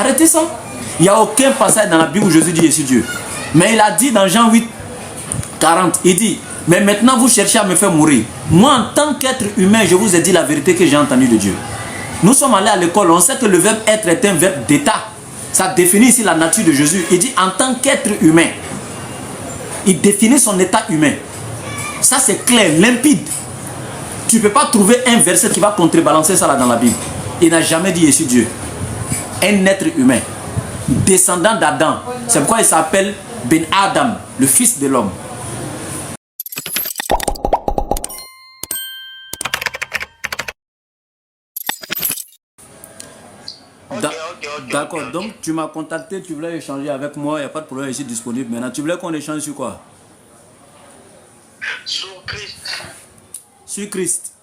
Arrêtez ça. Il n'y a aucun passage dans la Bible où Jésus dit je suis Dieu. Mais il a dit dans Jean 8, 40, il dit, mais maintenant vous cherchez à me faire mourir. Moi, en tant qu'être humain, je vous ai dit la vérité que j'ai entendue de Dieu. Nous sommes allés à l'école, on sait que le verbe être est un verbe d'état. Ça définit ici la nature de Jésus. Il dit en tant qu'être humain. Il définit son état humain. Ça c'est clair, limpide. Tu ne peux pas trouver un verset qui va contrebalancer ça là dans la Bible. Il n'a jamais dit je suis Dieu. Un être humain, descendant d'Adam. C'est pourquoi il s'appelle Ben Adam, le fils de l'homme. D'accord, donc tu m'as contacté, tu voulais échanger avec moi, il n'y a pas de problème, je suis disponible maintenant. Tu voulais qu'on échange sur quoi? Sur Christ. Sur Christ.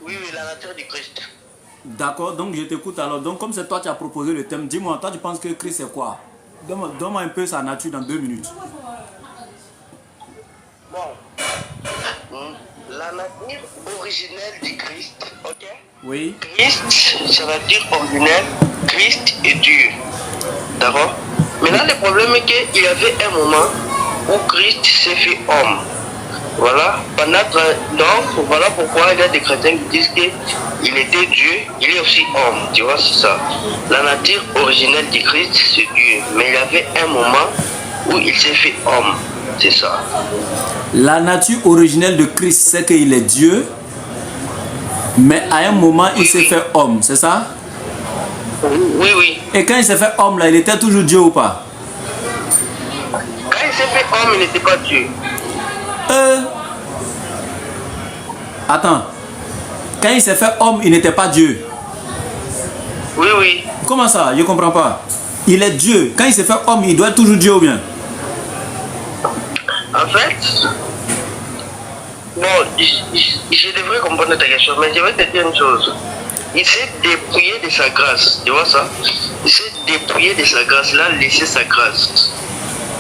Oui, la nature du Christ. D'accord, donc je t'écoute alors. Donc comme c'est toi qui as proposé le thème, dis-moi, toi tu penses que Christ c'est quoi? Donne-moi un peu sa nature dans 2 minutes. Bon. La nature originelle du Christ, ok? Oui. Christ, ça veut dire originel, Christ est Dieu. D'accord? Maintenant, le problème est qu'il y avait un moment où Christ s'est fait homme. Voilà. Donc, voilà pourquoi il y a des chrétiens qui disent qu'il était Dieu, il est aussi homme. Tu vois, c'est ça. La nature originelle du Christ, c'est Dieu. Mais il y avait un moment où il s'est fait homme. C'est ça. La nature originelle de Christ, c'est qu'il est Dieu. Mais à un moment, il s'est fait homme, c'est ça? Oui, oui. Et quand il s'est fait homme, là, il était toujours Dieu ou pas? Quand il s'est fait homme, il n'était pas Dieu. Attends. Quand il s'est fait homme, il n'était pas Dieu. Oui, oui. Comment ça? Je ne comprends pas. Il est Dieu. Quand il s'est fait homme, il doit être toujours Dieu ou bien? En fait, bon, je devrais comprendre ta question, mais je vais te dire une chose. Il s'est dépouillé de sa grâce, tu vois ça? Il s'est dépouillé de sa grâce, il a laissé sa grâce.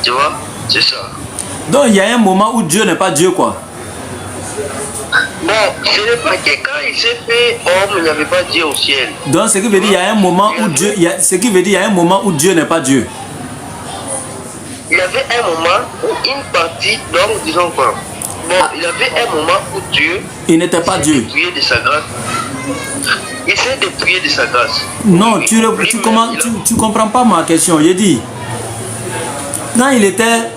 Tu vois? C'est ça. Donc il y a un moment où Dieu n'est pas Dieu, quoi. Bon, ce n'est pas que quand il s'est fait homme, il n'y avait pas Dieu au ciel. Donc ce qui veut dire il y a un moment où Dieu, ce qui veut dire il y a un moment où Dieu n'est pas Dieu. Il y avait un moment où une partie, donc disons quoi? Bon, il y avait un moment où Dieu, il n'était pas Dieu. Dépouillé de sa grâce. Il s'est dépouillé de sa grâce. Non, tu comprends pas ma question. J'ai dit, quand il était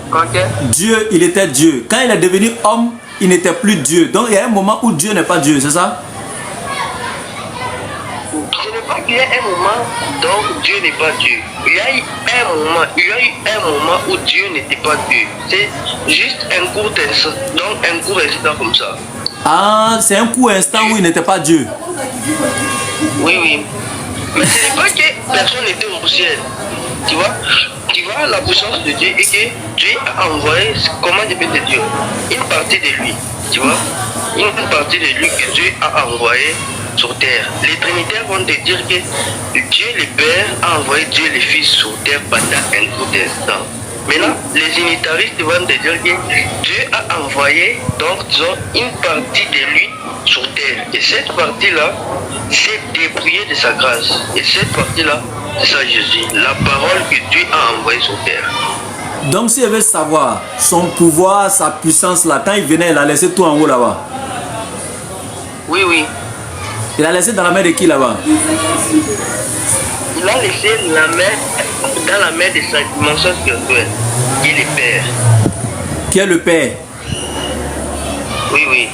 Dieu, il était Dieu. Quand il est devenu homme, il n'était plus Dieu. Donc il y a un moment où Dieu n'est pas Dieu, c'est ça? Ce n'est pas qu'il y a un moment donc Dieu n'est pas Dieu. Il y a eu un moment où Dieu n'était pas Dieu. C'est juste un court instant, donc un court instant comme ça. Ah, c'est un court instant où il n'était pas Dieu. Oui, oui. Mais ce n'est pas que personne n'était au ciel. Tu vois la puissance de Dieu et que Dieu a envoyé, comment je peux te dire, une partie de lui. Tu vois, une partie de lui que Dieu a envoyé sur terre. Les Trinitaires vont te dire que Dieu le Père a envoyé Dieu le Fils sur terre pendant un court instant. Maintenant, les unitaristes vont te dire que Dieu a envoyé donc disons une partie de lui sur terre. Et cette partie-là s'est dépouillée de sa grâce. Et cette partie-là, c'est ça Jésus, la parole que Dieu a envoyée sur terre. Donc si elle veut savoir son pouvoir, sa puissance là, quand il venait, il a laissé tout en haut là-bas. Oui, oui. Il a laissé dans la main de qui là-bas? Il a laissé la main dans la main de sa dimension spirituelle, qui est le Père. Qui est le Père? Oui, oui.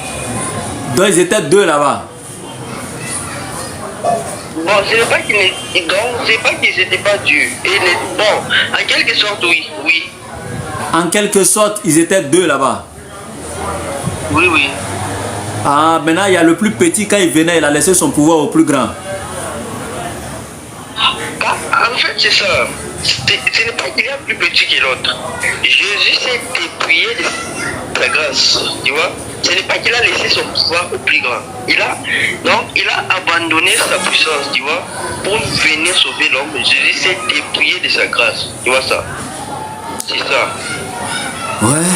Donc ils étaient deux là-bas. Bon, ce n'est pas qu'ils n'étaient pas Dieu. Bon, en quelque sorte, oui, oui. En quelque sorte, ils étaient deux là-bas. Oui, oui. Ah, maintenant il y a le plus petit, quand il venait, il a laissé son pouvoir au plus grand. En fait, c'est ça. Ce n'est pas qu'il y a plus petit que l'autre. Jésus s'est dépouillé de sa grâce, tu vois. Ce n'est pas qu'il a laissé son pouvoir au plus grand. Il a abandonné sa puissance, tu vois, pour venir sauver l'homme. Jésus s'est dépouillé de sa grâce, tu vois ça. C'est ça. Ouais.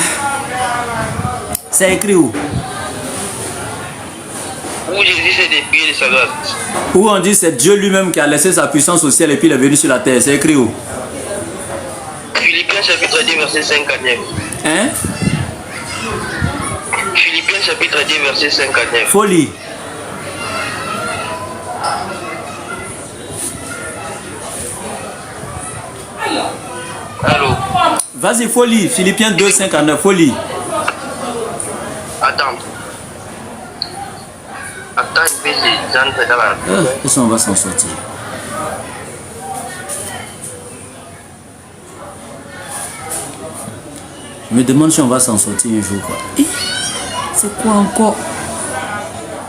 C'est écrit où? où Jésus s'est dépouillé de sa grâce. Où on dit c'est Dieu lui-même qui a laissé sa puissance au ciel et puis il est venu sur la terre. C'est écrit où? Philippiens chapitre 10 verset 5 à 9. Hein? Philippiens chapitre 10 verset 5 à 9. Folie. Allô? Vas-y, folie. Philippiens 2, 5 à 9. Folie. Attends. Attends, une peu, j'entre dans la... Est-ce qu'on va s'en sortir? Je me demande si on va s'en sortir un jour. Eh, c'est quoi encore?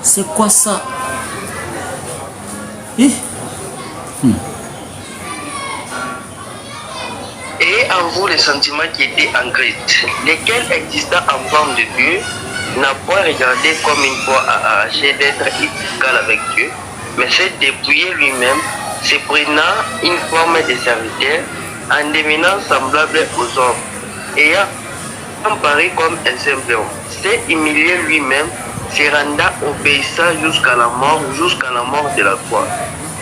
C'est quoi ça? Eh? Et en vous les sentiments qui étaient en Christ, lesquels existant en forme de Dieu, n'a point regardé comme une fois à arracher d'être égal avec Dieu, mais s'est dépouillé lui-même, se prenant une forme de serviteur, en devenant semblable aux hommes, ayant comparé comme un simple homme, s'est humilié lui-même, se rendant obéissant jusqu'à la mort de la croix.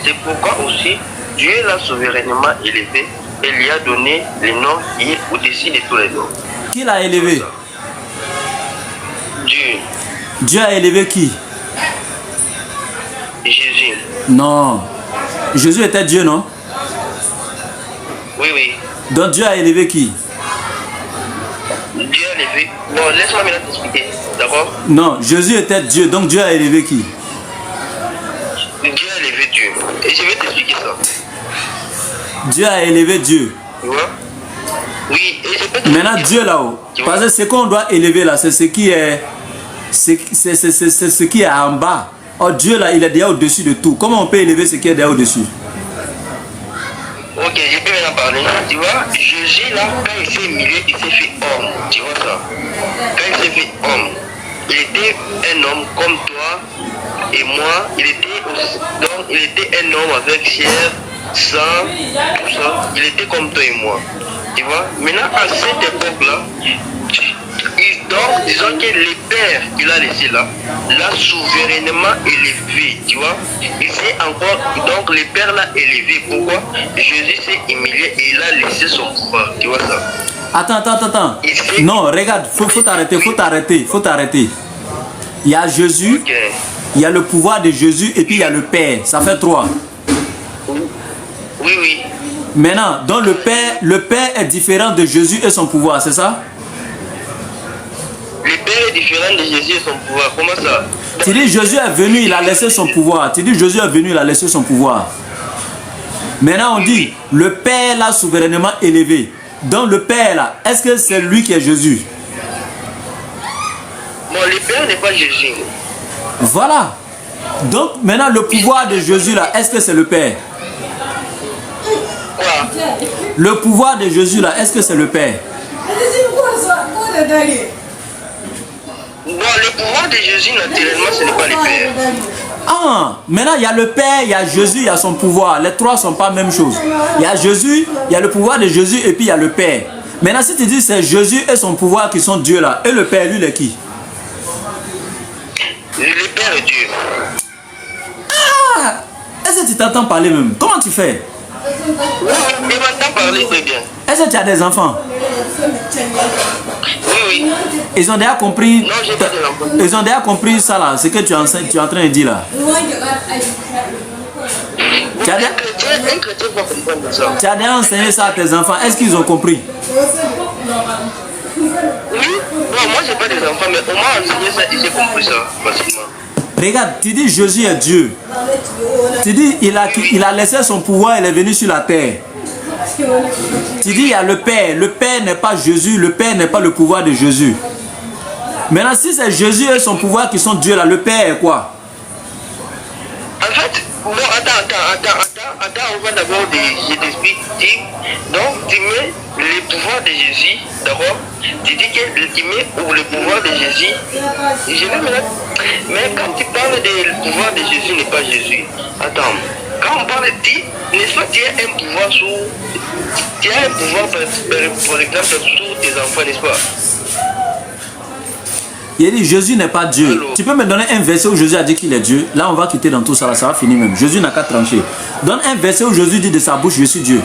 C'est pourquoi aussi Dieu l'a souverainement élevé et lui a donné le nom qui est au-dessus de tous les noms. Qui l'a élevé? Dieu. Dieu a élevé qui? Jésus. Non. Jésus était Dieu, non? Oui, oui. Donc Dieu a élevé qui? Dieu a élevé. Bon, laisse-moi maintenant t'expliquer. D'accord? Non, Jésus était Dieu, donc Dieu a élevé qui? Dieu a élevé Dieu. Et je vais t'expliquer ça. Dieu a élevé Dieu. Tu vois? Oui, et je peux te Maintenant Dieu là-haut. Parce que ce qu'on doit élever là, c'est ce qui est. C'est ce qui est en bas. Or Dieu là, il est déjà au-dessus de tout. Comment on peut élever ce qui est déjà au-dessus? Ok, je peux maintenant parler. Tu vois, Jésus là, quand il s'est humilié, il s'est fait homme. Tu vois ça? Quand il s'est fait homme, il était un homme comme toi et moi. Donc il était un homme avec chair, sang, tout ça. Il était comme toi et moi. Tu vois? Maintenant, à cette époque-là, donc, disons que le Père qu'il a laissé là, l'a souverainement élevé, tu vois. Il s'est encore, donc le Père l'a élevé. Pourquoi? Jésus s'est humilié et il a laissé son pouvoir, tu vois ça. Attends. Non, regarde, faut t'arrêter. Il y a Jésus, Okay. Il y a le pouvoir de Jésus et puis il y a le Père. Ça fait 3. Oui. Maintenant, donc le Père est différent de Jésus et son pouvoir, c'est ça? Le Père est différent de Jésus et son pouvoir. Comment ça? Tu dis Jésus est venu, il a laissé son pouvoir. Maintenant on dit, le Père l'a souverainement élevé. Donc le Père là, est-ce que c'est lui qui est Jésus? Bon, le Père n'est pas Jésus. Voilà. Donc maintenant le pouvoir de Jésus là, est-ce que c'est le Père? Quoi? Le pouvoir de Jésus là, est-ce que c'est le Père? Bon, le pouvoir de Jésus, naturellement, ce n'est pas le Père. Ah, maintenant il y a le Père, il y a Jésus, il y a son pouvoir. Les trois ne sont pas la même chose. Il y a Jésus, il y a le pouvoir de Jésus et puis il y a le Père. Maintenant si tu dis c'est Jésus et son pouvoir qui sont Dieu là, et le Père, lui, il est qui? Le Père est Dieu. Ah, est-ce que tu t'entends parler même? Comment tu fais? Oui, je m'entends parler très bien. Est-ce que tu as des enfants? Oui. Ils ont déjà compris. Non, j'ai pas d'enfants. Ils ont déjà compris ça là, ce que tu es en train de dire là. Tu as déjà, Un chrétien va comprendre ça. tu as déjà enseigné ça à tes enfants. Est-ce qu'ils ont compris? Oui. Bon, moi, j'ai pas des enfants, mais on m'a enseigné ça et j'ai compris ça facilement. Regarde, tu dis Jésus est Dieu. Tu dis il a laissé son pouvoir, il est venu sur la terre. Tu dis il y a le Père. Le Père n'est pas Jésus, le Père n'est pas le pouvoir de Jésus. Maintenant, si c'est Jésus et son pouvoir qui sont Dieu là, le Père est quoi? En fait, bon, attends, on va d'abord, je t'explique. Donc, tu mets le pouvoir de Jésus, d'accord? Tu dis que tu mets le pouvoir de Jésus. Je vais me mettre. Mais quand tu parles du pouvoir de Jésus, n'est pas Jésus. Attends, quand on parle de, n'est-ce pas, tu as un pouvoir sur. Tu as un pouvoir, par exemple, sur tes enfants, n'est-ce pas? Il dit Jésus n'est pas Dieu. Allô. Tu peux me donner un verset où Jésus a dit qu'il est Dieu? Là, on va quitter dans tout ça, là, ça va finir même. Jésus n'a qu'à trancher. Donne un verset où Jésus dit de sa bouche, je suis Dieu.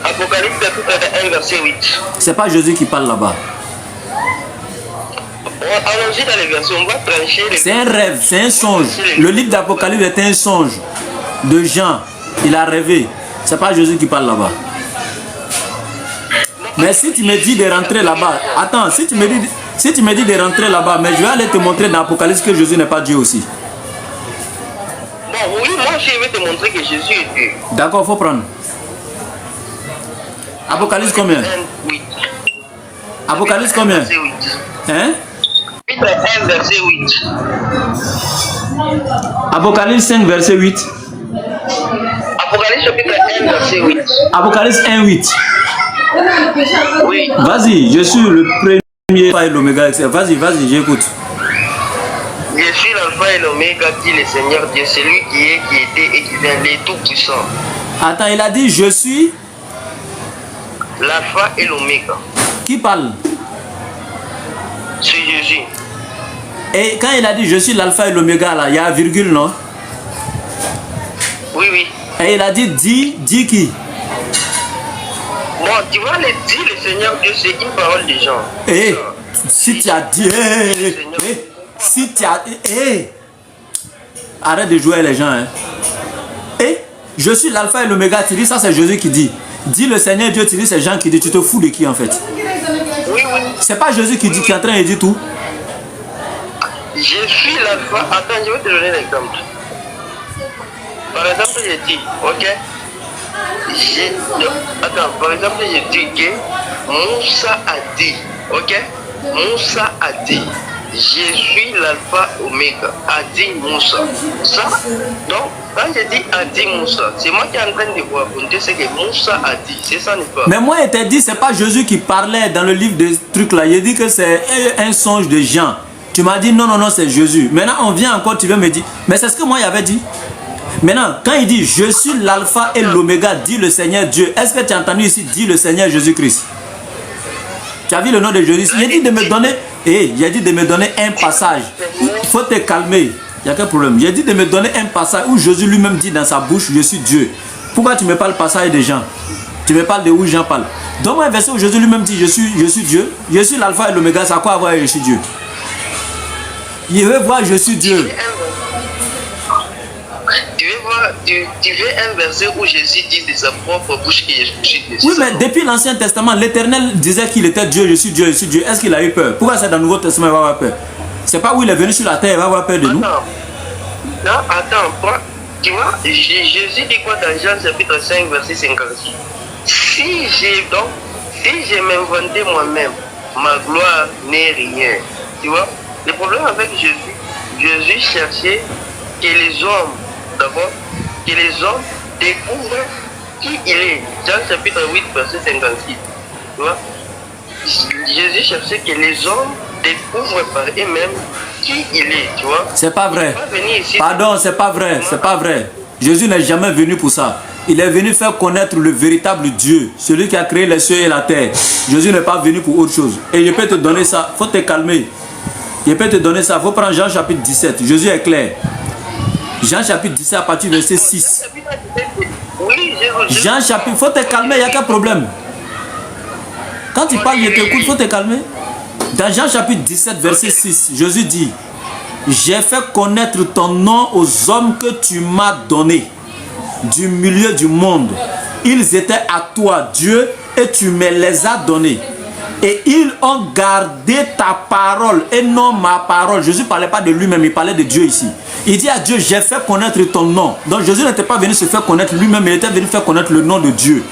Apocalypse chapitre 1, verset 8. C'est pas Jésus qui parle là-bas. Allons-y dans les versets, on va trancher les... C'est un rêve, c'est un songe. Le livre d'Apocalypse est un songe de Jean. Il a rêvé. C'est pas Jésus qui parle là-bas. Mais si tu me dis de rentrer là-bas, attends, si tu me dis de rentrer là-bas, mais je vais aller te montrer dans l'Apocalypse que Jésus n'est pas Dieu aussi. Bon, oui, moi je vais te montrer que Jésus est Dieu. D'accord, faut prendre. Apocalypse combien? 8. Apocalypse combien? Verset 8. Hein? Chapitre 1, verset 8. Apocalypse 5, verset 8. Apocalypse chapitre 1, verset 8. Apocalypse 1, 8. Oui. Vas-y, je suis le premier Alpha et l'Oméga. Vas-y, j'écoute. Je suis l'alpha et l'oméga, dit le Seigneur Dieu, celui qui est, qui était et qui vient, les tout-puissants. Attends, il a dit je suis. L'alpha et l'oméga. Qui parle? C'est Jésus. Et quand il a dit je suis l'alpha et l'oméga, là, il y a un virgule, non? Oui, oui. Et il a dit dis qui? Bon, tu vois, le Seigneur Dieu, c'est une parole des gens. Eh, si tu as dit, si tu as, arrête de jouer avec les gens, hein. Eh, je suis l'alpha et l'oméga, tu dis ça, c'est Jésus qui dit. Dis le Seigneur Dieu, tu dis c'est Jean qui dit, tu te fous de qui en fait? Oui, oui. C'est pas Jésus qui dit, qui est en train de dire tout. Je suis l'alpha. Attends, je vais te donner l'exemple. Par exemple, j'ai dit, ok? Attends, par exemple, j'ai dit que Moussa a dit, ok? Moussa a dit, je suis l'alpha oméga, a dit Moussa. Ça, donc, quand j'ai dit a dit Moussa, c'est moi qui est en train de vous raconter ce que Moussa a dit, c'est ça n'est pas. Mais moi, il t'a dit, c'est pas Jésus qui parlait dans le livre de trucs là. Il dit que c'est un songe de Jean. Tu m'as dit non, c'est Jésus. Maintenant, on vient encore, tu veux me dire, mais c'est ce que moi, il avait dit. Maintenant, quand il dit je suis l'alpha et l'oméga, dit le Seigneur Dieu, est-ce que tu as entendu ici, dit le Seigneur Jésus-Christ? Tu as vu le nom de Jésus? Il a dit de me donner, il a dit de me donner un passage. Il faut te calmer. Il n'y a qu'un problème. Il a dit de me donner un passage où Jésus lui-même dit dans sa bouche, je suis Dieu. Pourquoi tu me parles passage des gens? Tu me parles de où Jean parle. Donne-moi un verset où Jésus lui-même dit, je suis Dieu. Je suis l'alpha et l'oméga, ça a quoi à voir avec je suis Dieu? Il veut voir je suis Dieu. Tu veux un verset où Jésus dit de sa propre bouche que je suis Dieu. Oui, mais depuis l'Ancien Testament, l'Éternel disait qu'il était Dieu, je suis Dieu, je suis Dieu. Est-ce qu'il a eu peur? Pourquoi c'est dans le Nouveau Testament il va avoir peur? C'est pas où il est venu sur la terre, il va avoir peur de nous. Attends, tu vois, Jésus dit quoi dans Jean chapitre 5, verset 56? Si j'ai m'inventé moi-même, ma gloire n'est rien. Tu vois, le problème avec Jésus cherchait que les hommes, d'abord, que les hommes découvrent qui il est. Jean chapitre 8, verset 56. Tu vois, Jésus cherchait que les hommes découvrent par eux-mêmes qui il est, tu vois. C'est pas vrai. Ici, pardon, c'est pas vrai, c'est pas vrai. Jésus n'est jamais venu pour ça. Il est venu faire connaître le véritable Dieu, celui qui a créé les cieux et la terre. Jésus n'est pas venu pour autre chose. Et je peux te donner ça, faut te calmer. Je peux te donner ça, faut prendre Jean chapitre 17. Jésus est clair. Jean chapitre 17 à partir du verset 6. Jean chapitre, faut te calmer, il n'y a qu'un problème. Quand tu parles, je t'écoute, faut te calmer. Dans Jean chapitre 17, verset 6, Jésus dit, j'ai fait connaître ton nom aux hommes que tu m'as donnés du milieu du monde. Ils étaient à toi, Dieu, et tu me les as donnés. Et ils ont gardé ta parole et non ma parole. Jésus ne parlait pas de lui-même, il parlait de Dieu ici. Il dit à Dieu, j'ai fait connaître ton nom. Donc Jésus n'était pas venu se faire connaître lui-même, il était venu faire connaître le nom de Dieu.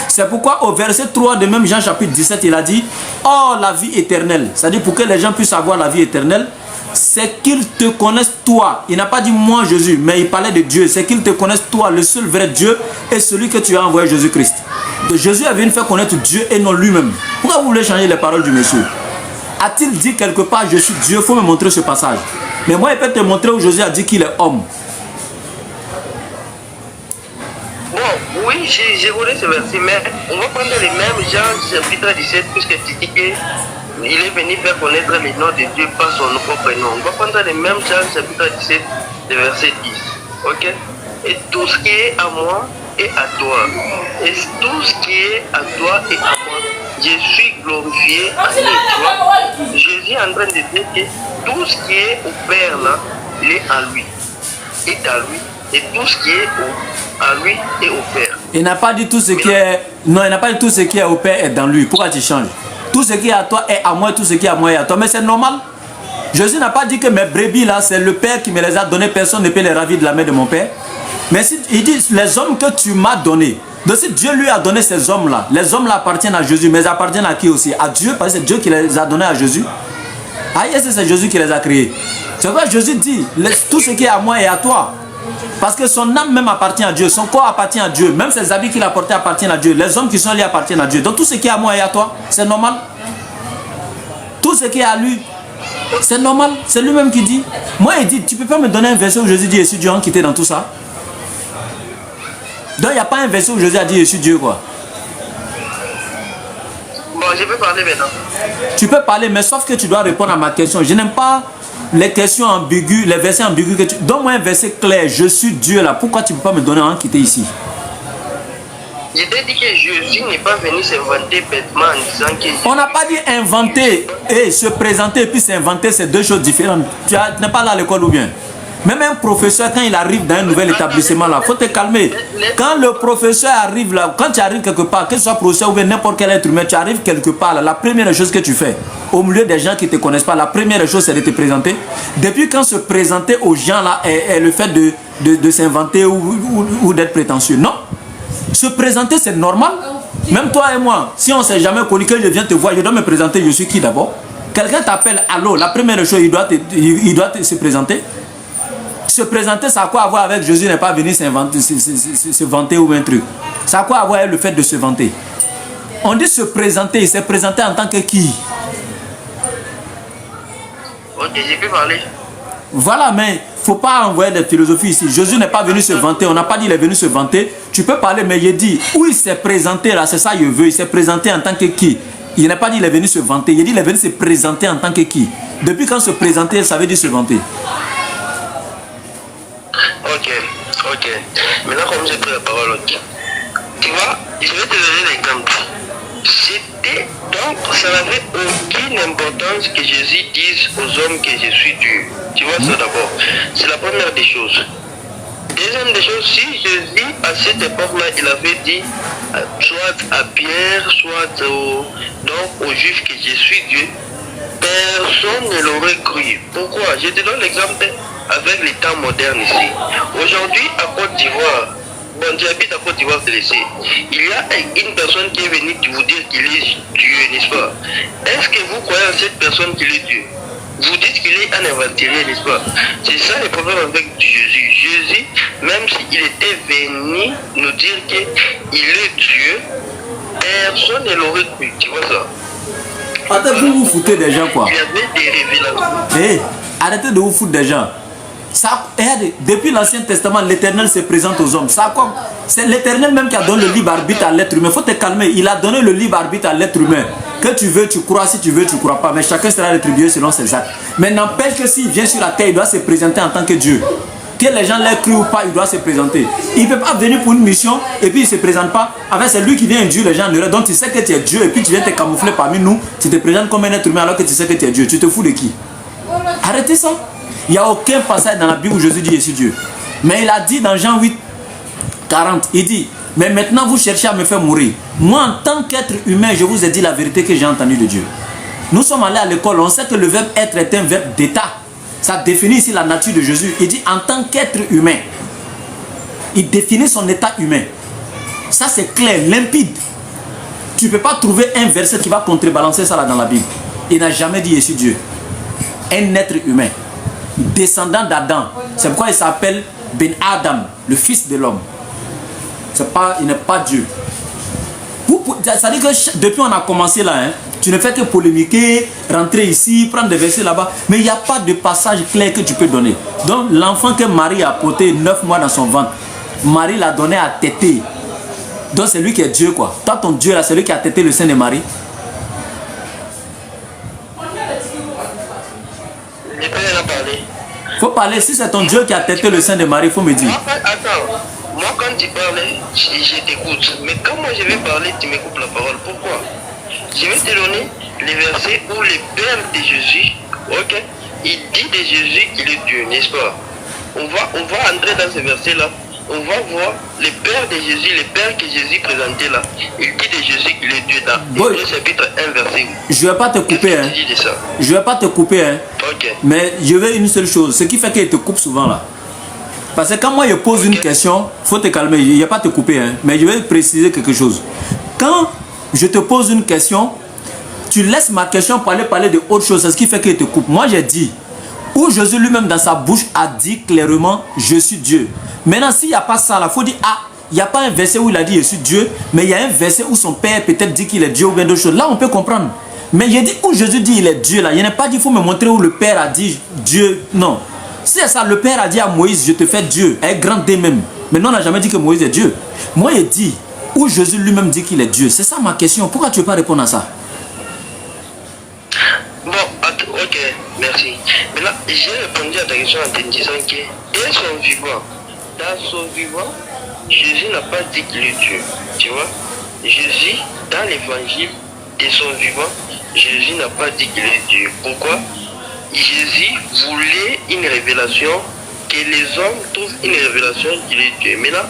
C'est pourquoi au verset 3 de même Jean chapitre 17, il a dit, oh la vie éternelle. C'est-à-dire pour que les gens puissent avoir la vie éternelle, c'est qu'ils te connaissent toi. Il n'a pas dit moi Jésus, mais il parlait de Dieu. C'est qu'ils te connaissent toi, le seul vrai Dieu, et celui que tu as envoyé, Jésus-Christ. Donc Jésus est venu faire connaître Dieu et non lui-même. Pourquoi vous voulez changer les paroles du monsieur? A-t-il dit quelque part je suis Dieu? Il faut me montrer ce passage. Mais moi, il peut te montrer où Jésus a dit qu'il est homme. Bon, oui, j'ai volé ce verset, mais on va prendre les mêmes Jean chapitre 17, puisque tu dis que il est venu faire connaître le nom de Dieu par son propre nom. On va prendre les mêmes Jean chapitre 17, le verset 10. Ok? Et tout ce qui est à moi est à toi. Et tout ce qui est à toi et à moi, je suis glorifié en lui. Tu vois? Jésus est en train de dire que tout ce qui est au Père là, il est à lui. Est à lui. Et tout ce qui est à lui et au Père. Il n'a pas dit tout ce qui est... Non, il n'a pas dit tout ce qui est au Père est dans lui. Pourquoi tu changes? Tout ce qui est à toi est à moi, tout ce qui est à moi est à toi. Mais c'est normal. Jésus n'a pas dit que mes brebis là, c'est le Père qui me les a données. Personne ne peut les ravir de la main de mon Père. Mais si, il dit, les hommes que tu m'as donnés. Donc si Dieu lui a donné ces hommes-là, les hommes-là appartiennent à Jésus, mais ils appartiennent à qui aussi? À Dieu, parce que c'est Dieu qui les a donnés à Jésus. Ah, est-ce que c'est Jésus qui les a créés? C'est pourquoi Jésus dit, tout ce qui est à moi est à toi. Parce que son âme même appartient à Dieu, son corps appartient à Dieu, même ses habits qu'il a portés appartiennent à Dieu, les hommes qui sont liés appartiennent à Dieu. Donc tout ce qui est à moi est à toi, c'est normal. Tout ce qui est à lui, c'est normal, c'est lui-même qui dit. Moi il dit, tu peux pas me donner un verset où Jésus dit, je suis Dieu, qui était dans tout ça. Donc il n'y a pas un verset où Jésus a dit, je suis Dieu quoi. Bon, je peux parler maintenant. Tu peux parler, mais sauf que tu dois répondre à ma question. Je n'aime pas les questions ambiguës, les versets ambigus que tu... Donne-moi un verset clair, je suis Dieu là. Pourquoi tu ne peux pas me donner un qui était ici? Je t'ai dit que Jésus n'est pas venu s'inventer bêtement en disant que... On n'a pas dit inventer et se présenter et puis s'inventer, c'est deux choses différentes. Tu n'es pas là à l'école ou bien? Même un professeur, quand il arrive dans un nouvel établissement là, il faut te calmer. Quand le professeur arrive là, quand tu arrives quelque part, que ce soit professeur ou bien n'importe quel être humain, tu arrives quelque part là, la première chose que tu fais, au milieu des gens qui ne te connaissent pas, la première chose c'est de te présenter. Depuis quand se présenter aux gens là est le fait de s'inventer ou d'être prétentieux? Non. Se présenter c'est normal. Même toi et moi, si on ne s'est jamais connu, que je viens te voir, je dois me présenter, je suis qui d'abord? Quelqu'un t'appelle, allô, la première chose, il doit se présenter. Se présenter, ça a quoi à voir avec Jésus n'est pas venu se vanter ou un truc. Ça a quoi à voir avec le fait de se vanter? On dit se présenter, il s'est présenté en tant que qui? Ok, je peux parler. Voilà, mais il ne faut pas envoyer des philosophies ici. Jésus n'est pas venu se vanter, on n'a pas dit qu'il est venu se vanter. Tu peux parler, mais il dit, où il s'est présenté là, c'est ça je veux, il s'est présenté en tant que qui? Il n'a pas dit qu'il est venu se vanter, il dit qu'il est venu se présenter en tant que qui? Depuis quand se présenter, ça veut dire se vanter. Ok. Maintenant, comme j'ai pris la parole, ok. Tu vois, je vais te donner l'exemple. C'était donc, ça n'avait aucune importance que Jésus dise aux hommes que je suis Dieu. Tu vois ça d'abord. C'est la première des choses. Deuxième des choses, si Jésus, à cette époque-là, il avait dit, soit à Pierre, soit aux Juifs que je suis Dieu, personne ne l'aurait cru. Pourquoi? Je te donne l'exemple avec les temps modernes ici. Aujourd'hui, à Côte d'Ivoire, bon, tu habites à Côte d'Ivoire, il y a une personne qui est venue vous dire qu'il est Dieu, n'est-ce pas? Est-ce que vous croyez en cette personne qu'il est Dieu? Vous dites qu'il est un aventurier, n'est-ce pas? C'est ça le problème avec Jésus. Jésus, même s'il était venu nous dire qu'il est Dieu, personne ne l'aurait cru. Tu vois ça? Arrêtez de vous foutre des gens quoi. Il y avait des révélations. Hey, arrêtez de vous foutre des gens. Ça, depuis l'Ancien Testament, l'Éternel se présente aux hommes. C'est l'Éternel même qui a donné le libre arbitre à l'être humain. Il faut te calmer. Il a donné le libre arbitre à l'être humain. Que tu veux, tu crois. Si tu veux, tu ne crois pas. Mais chacun sera rétribué selon ses actes. Mais n'empêche que s'il vient sur la terre, il doit se présenter en tant que Dieu. Que les gens l'aient cru ou pas, il doit se présenter. Il ne peut pas venir pour une mission et puis il ne se présente pas. Enfin, c'est lui qui vient induire les gens en erreur. Donc tu sais que tu es Dieu et puis tu viens te camoufler parmi nous. Tu te présentes comme un être humain alors que tu sais que tu es Dieu. Tu te fous de qui? Arrêtez ça. Il n'y a aucun passage dans la Bible où Jésus dit je suis Dieu. Mais il a dit dans Jean 8, 40, il dit, mais maintenant vous cherchez à me faire mourir. Moi en tant qu'être humain, je vous ai dit la vérité que j'ai entendue de Dieu. Nous sommes allés à l'école, on sait que le verbe être est un verbe d'état. Ça définit ici la nature de Jésus. Il dit en tant qu'être humain. Il définit son état humain. Ça c'est clair, limpide. Tu ne peux pas trouver un verset qui va contrebalancer ça là dans la Bible. Il n'a jamais dit je suis Dieu. Un être humain. Descendant d'Adam. C'est pourquoi il s'appelle Ben Adam, le fils de l'homme. Il n'est pas Dieu. Ça veut dire que depuis on a commencé là, hein, tu ne fais que polémiquer, rentrer ici, prendre des versets là-bas, mais il n'y a pas de passage clair que tu peux donner. Donc l'enfant que Marie a porté 9 mois dans son ventre, Marie l'a donné à téter. Donc c'est lui qui est Dieu quoi. Toi ton Dieu là, c'est lui qui a tété le sein de Marie. Faut parler. Si c'est ton Dieu qui a têté le sein de Marie, il faut me dire. Attends. Moi, quand tu parlais, je t'écoute. Mais quand moi je vais parler, tu me coupes la parole. Pourquoi? Je vais te donner les versets où le Père de Jésus, ok, il dit de Jésus qu'il est Dieu, n'est-ce pas? On va entrer dans ce verset-là. On va voir le Père de Jésus, le Père que Jésus présentait là. Il dit de Jésus qu'il est Dieu dans Hébreux chapitre 1, verset 8. Je ne vais pas te couper. Hein. Je ne vais pas te couper. Hein. Ok. Mais je veux une seule chose. Ce qui fait qu'il te coupe souvent là. Parce que quand moi je pose une question, il faut te calmer. Il n'y a pas te couper. Hein. Mais je vais préciser quelque chose. Quand je te pose une question, tu laisses ma question pour aller parler de autre chose. C'est ce qui fait qu'il te coupe. Moi j'ai dit, où Jésus lui-même dans sa bouche a dit clairement, je suis Dieu. Maintenant, s'il n'y a pas ça, il faut dire, ah, il n'y a pas un verset où il a dit, je suis Dieu, mais il y a un verset où son père peut-être dit qu'il est Dieu ou bien d'autres choses. Là, on peut comprendre. Mais il a dit, où Jésus dit, il est Dieu, là. Il n'a pas dit, il faut me montrer où le père a dit, Dieu. Non. Si c'est ça, le père a dit à Moïse, je te fais Dieu, un grand D même. Mais non, on n'a jamais dit que Moïse est Dieu. Moi, il dit, où Jésus lui-même dit qu'il est Dieu. C'est ça ma question. Pourquoi tu ne veux pas répondre à ça? Bon, ok, merci. Maintenant, j'ai répondu à ta question en te disant que dès son vivant, dans son vivant, Jésus n'a pas dit qu'il est Dieu. Tu vois, Jésus, dans l'évangile de son vivant, Jésus n'a pas dit qu'il est Dieu. Pourquoi? Jésus voulait une révélation, que les hommes trouvent une révélation qu'il est Dieu. Maintenant,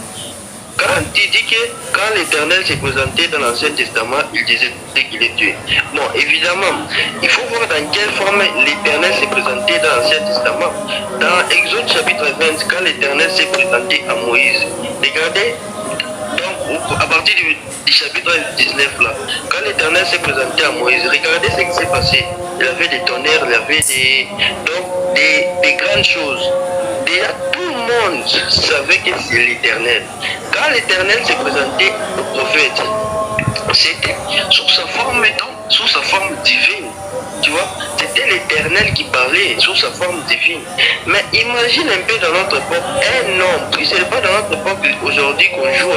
quand tu dis que quand l'Éternel s'est présenté dans l'Ancien Testament, il disait qu'il est Dieu. Bon, évidemment, il faut voir dans quelle forme l'Éternel s'est présenté dans l'Ancien Testament. Dans Exode chapitre 20, quand l'Éternel s'est présenté à Moïse, regardez, donc à partir du chapitre 19 là, quand l'Éternel s'est présenté à Moïse, regardez ce qui s'est passé. Il avait des tonnerres, il avait des grandes choses. Déjà, tout le monde savait que c'est l'Éternel. Quand l'Éternel s'est présenté au prophète, c'était sous sa forme divine. Tu vois, c'était l'Éternel qui parlait sous sa forme divine. Mais imagine un peu dans notre époque, un homme, ce n'est pas dans notre époque aujourd'hui qu'on joue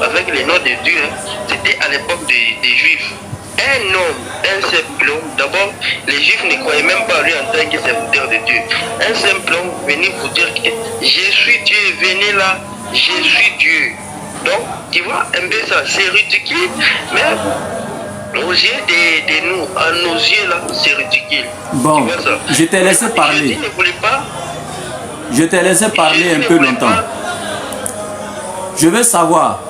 avec les noms de Dieu, hein. C'était à l'époque des Juifs. Un homme, un simple homme, d'abord, les Juifs ne croyaient même pas lui en tant que serviteur de Dieu. Un simple homme venait pour dire que je suis Dieu, venez là, je suis Dieu. Donc, tu vois, un peu ça, c'est ridicule, mais aux yeux de nous, à nos yeux là, c'est ridicule. Bon, tu vois ça? Je t'ai laissé parler. Jésus ne voulait pas. Je t'ai laissé parler un peu longtemps. Je veux savoir,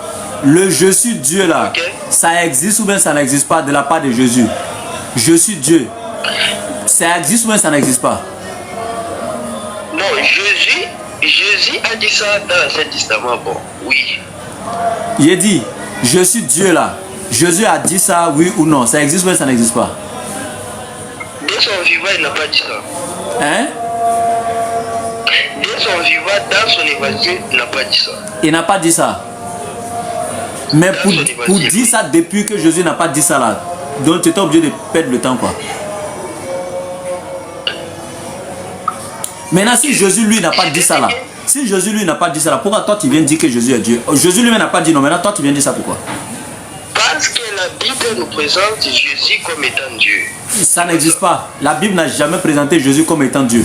le je suis Dieu là, okay, ça existe ou bien ça n'existe pas de la part de Jésus? Je suis Dieu. Ça existe ou bien ça n'existe pas? Non, Jésus a dit ça dans l'Ancien Testament, bon, oui. Il a dit, je suis Dieu là. Jésus a dit ça, oui ou non? Ça existe ou bien ça n'existe pas? Dès son vivant, il n'a pas dit ça. Hein? Dès son vivant, dans son évangile, il n'a pas dit ça. Il n'a pas dit ça. Mais pour dire ça depuis que Jésus n'a pas dit ça là, donc tu es obligé de perdre le temps quoi. Maintenant si Jésus lui n'a pas dit ça là, si Jésus lui n'a pas dit ça là, pourquoi toi tu viens dire que Jésus est Dieu? Jésus lui n'a pas dit non, maintenant toi tu viens dire ça pourquoi? Parce que la Bible nous présente Jésus comme étant Dieu. Ça n'existe pas. La Bible n'a jamais présenté Jésus comme étant Dieu.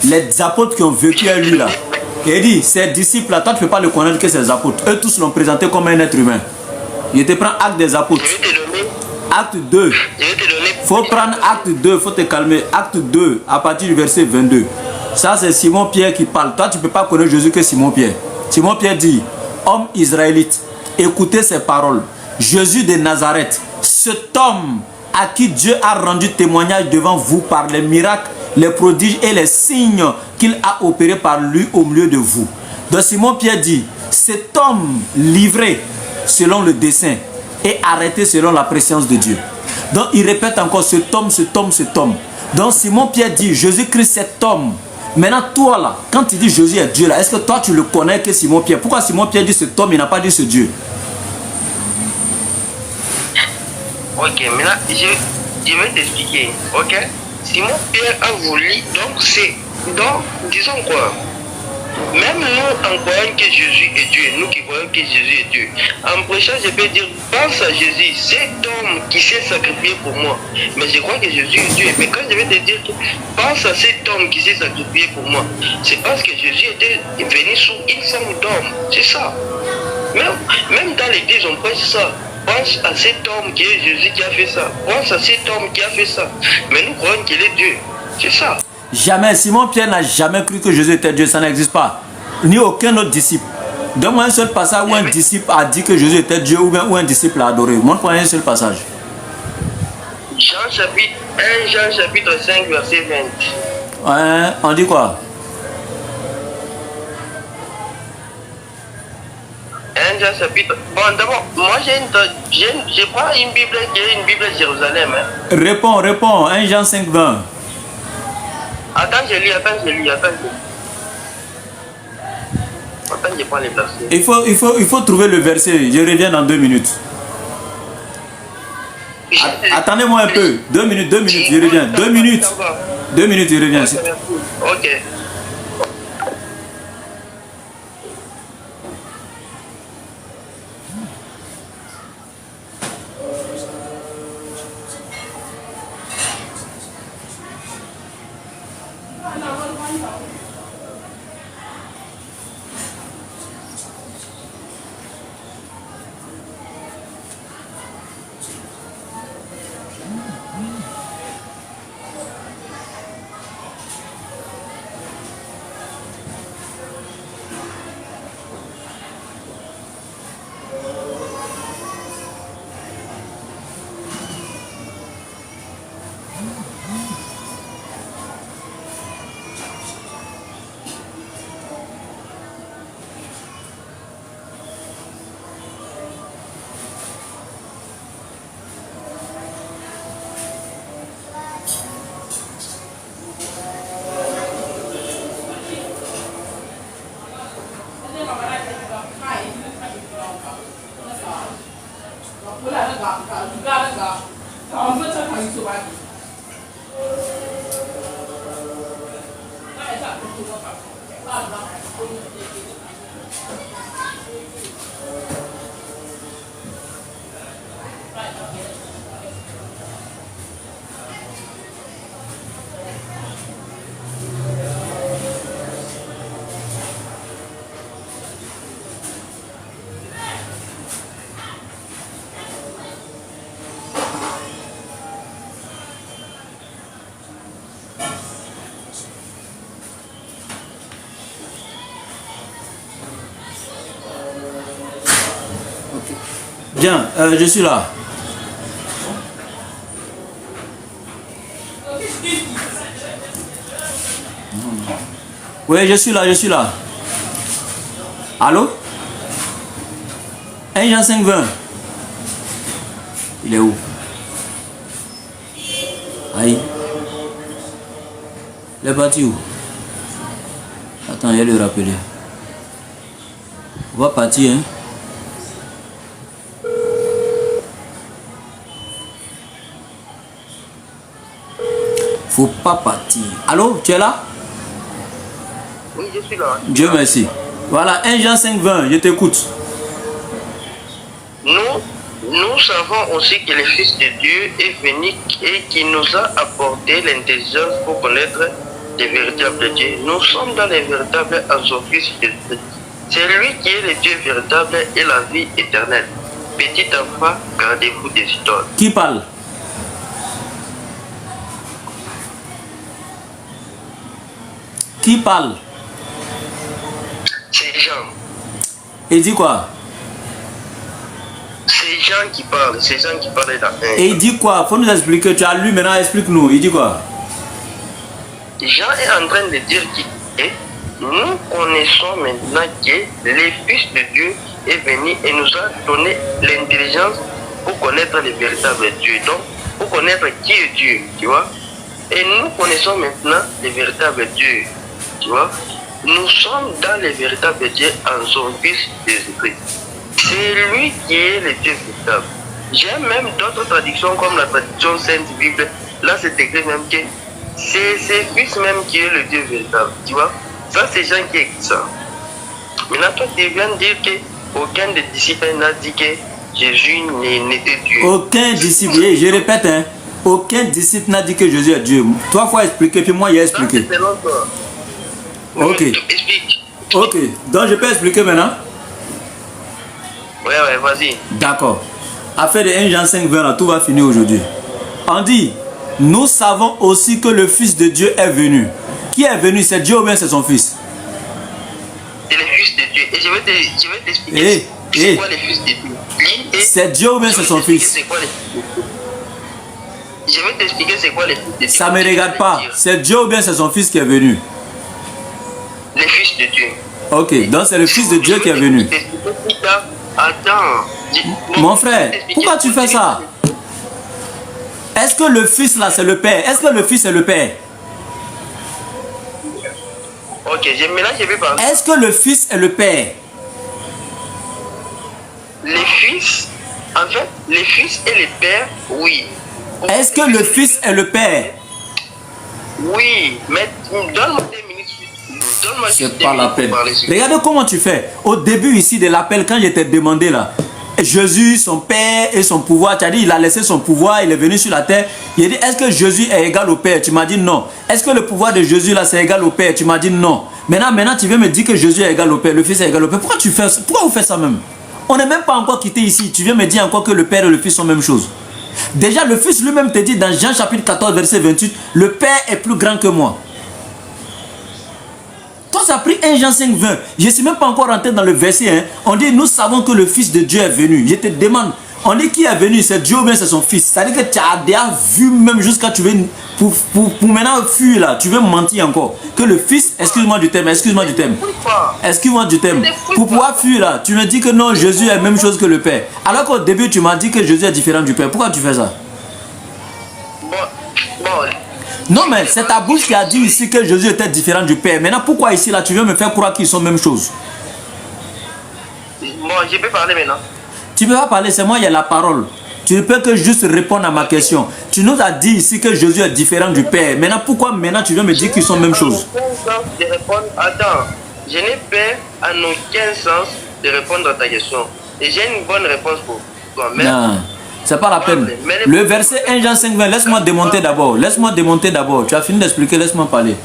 Les apôtres qui ont vécu à lui là, il dit, ces disciples là, toi tu ne peux pas le connaître que ces apôtres. Eux tous l'ont présenté comme un être humain. Il te prend acte des apôtres. Acte 2. Faut prendre acte 2, faut te calmer. Acte 2, à partir du verset 22. Ça c'est Simon Pierre qui parle. Toi tu ne peux pas connaître Jésus que Simon Pierre. Simon Pierre dit, homme israélite, écoutez ces paroles. Jésus de Nazareth, cet homme à qui Dieu a rendu témoignage devant vous par les miracles, les prodiges et les signes qu'il a opérés par lui au milieu de vous. Donc Simon Pierre dit, cet homme livré selon le dessein et arrêté selon la préscience de Dieu. Donc il répète encore cet homme, cet homme, cet homme. Donc Simon Pierre dit, Jésus-Christ cet homme. Maintenant toi là, quand tu dis Jésus est Dieu là, est-ce que toi tu le connais que Simon Pierre? Pourquoi Simon Pierre dit cet homme, il n'a pas dit ce Dieu? Ok, maintenant je vais t'expliquer. Ok, Simon Pierre a voulu, donc disons quoi? Même nous, en croyant que Jésus est Dieu, nous qui croyons que Jésus est Dieu, en prêchant, je peux dire, pense à Jésus, cet homme qui s'est sacrifié pour moi. Mais je crois que Jésus est Dieu. Mais quand je vais te dire, pense à cet homme qui s'est sacrifié pour moi, c'est parce que Jésus était venu sous une forme d'homme. C'est ça. Même dans l'église, on prêche ça. Pense à cet homme qui est Jésus qui a fait ça. Pense à cet homme qui a fait ça. Mais nous croyons qu'il est Dieu. C'est ça. Jamais, Simon-Pierre n'a jamais cru que Jésus était Dieu, ça n'existe pas. Ni aucun autre disciple. Donne-moi un seul passage où un disciple a dit que Jésus était Dieu ou bien où un disciple l'a adoré. Montre-moi un seul passage. Jean chapitre 5, verset 20. Ouais, on dit quoi? Jean chapitre... Bon, d'abord, moi je prends une Bible qui est une Bible de Jérusalem. Hein. Réponds. 1 Jean 5, 20. Attends, je lis. Attends, je prends les versets. Il faut trouver le verset. Je reviens dans 2 minutes. Attendez-moi un peu. 2 minutes, je reviens. 2 minutes. 2 minutes, je reviens. Ok. Bien, je suis là. Oui, je suis là. Allô? 1 Jean 5, 20. Il est où? Aïe. Il est parti où? Attends, il va le rappeler. On va partir, hein? Faut pas partir. Allô, tu es là? Oui, je suis là. Dieu merci. Voilà, 1 Jean 5, 20, je t'écoute. Nous savons aussi que le Fils de Dieu est venu et qui nous a apporté l'intelligence pour connaître le véritable Dieu. Nous sommes dans le véritable en son Fils Jésus. C'est lui qui est le Dieu véritable et la vie éternelle. Petit enfant, gardez-vous des idoles. Qui parle? Qui parle? C'est Jean. Il dit quoi? C'est Jean qui parle. C'est Jean qui parle là. Et il dit quoi? Faut nous expliquer. Tu as lu maintenant, explique-nous. Il dit quoi? Jean est en train de dire que nous connaissons maintenant que le Fils de Dieu est venu et nous a donné l'intelligence pour connaître le véritable Dieu. Donc, pour connaître qui est Dieu, tu vois. Et nous connaissons maintenant le véritable Dieu, tu vois. Nous sommes dans le véritable Dieu en son Fils Jésus-Christ. C'est lui qui est le Dieu véritable. J'aime même d'autres traductions comme la traduction Sainte Bible. Là, c'est écrit même que c'est Fils même qui est le Dieu véritable, tu vois. Ça, c'est Jean qui écrit ça. Maintenant, toi, tu viens de dire qu'aucun des disciples n'a dit que Jésus n'était Dieu. Aucun disciple, je répète, hein, aucun disciple n'a dit que Jésus est Dieu. Toi, il faut expliquer, puis moi, j'ai expliqué. Ça, c'est selon toi. Ok. Explique. Ok, donc je peux expliquer maintenant? Ouais, vas-y. D'accord. Affaire de 1 Jean 5, 20, là, tout va finir aujourd'hui. On dit, nous savons aussi que le Fils de Dieu est venu. Qui est venu? C'est Dieu ou bien c'est son Fils? C'est le Fils de Dieu. Et je vais t'expliquer c'est quoi le Fils de Dieu. C'est Dieu ou bien c'est son Fils? Je vais t'expliquer c'est quoi le Fils de Dieu. Ça ne me regarde pas. C'est Dieu ou bien c'est son Fils qui est venu? Le Fils de Dieu. Ok, donc c'est le Fils de Dieu qui est venu. Attends. Mon frère, pourquoi tu fais ça? Est-ce que le Fils là c'est le Père? Est-ce que le Fils est le Père? Ok, maintenant je vais parler. Est-ce que le Fils est le Père? Les Fils, en fait, les Fils et les Pères, oui. Est-ce que le Fils est le Père? Oui, mais donne-moi 2 minutes. C'est pas la peine. Regardez comment tu fais. Au début ici de l'appel, quand je t'ai demandé là, Jésus, son Père et son pouvoir, tu as dit il a laissé son pouvoir, il est venu sur la terre. Il a dit est-ce que Jésus est égal au Père? Tu m'as dit non. Est-ce que le pouvoir de Jésus là c'est égal au Père? Tu m'as dit non. Maintenant tu viens me dire que Jésus est égal au Père, le Fils est égal au Père. Pourquoi vous faites ça même? On n'est même pas encore quitté ici. Tu viens me dire encore que le Père et le Fils sont la même chose. Déjà le Fils lui-même te dit dans Jean chapitre 14 verset 28, le Père est plus grand que moi. Toi, ça a pris 1 Jean 5, 20. Je ne suis même pas encore rentré dans le verset. Hein. On dit, nous savons que le Fils de Dieu est venu. Je te demande, on dit qui est venu? C'est Dieu ou bien c'est son Fils? C'est-à-dire que tu as déjà vu même jusqu'à tu veux, pour maintenant fuir là, tu veux mentir encore. Que le Fils, excuse-moi du terme, pour pouvoir fuir là, tu me dis que non, Jésus est la même chose que le Père. Alors qu'au début, tu m'as dit que Jésus est différent du Père. Pourquoi tu fais ça? Non, mais c'est ta bouche qui a dit ici que Jésus était différent du Père. Maintenant, pourquoi ici, là, tu veux me faire croire qu'ils sont la même chose? Bon, je peux parler maintenant. Tu ne peux pas parler, c'est moi, il y a la parole. Tu ne peux que juste répondre à ma question. Tu nous as dit ici que Jésus est différent du Père. Maintenant, pourquoi maintenant tu veux me dire qu'ils sont la même chose? Attends, je n'ai pas en aucun sens de répondre à ta question. Et j'ai une bonne réponse pour toi. Non. C'est pas la peine. Le verset 1 Jean 5, 20, laisse-moi démonter d'abord. Laisse-moi démonter d'abord. Tu as fini d'expliquer, laisse-moi parler.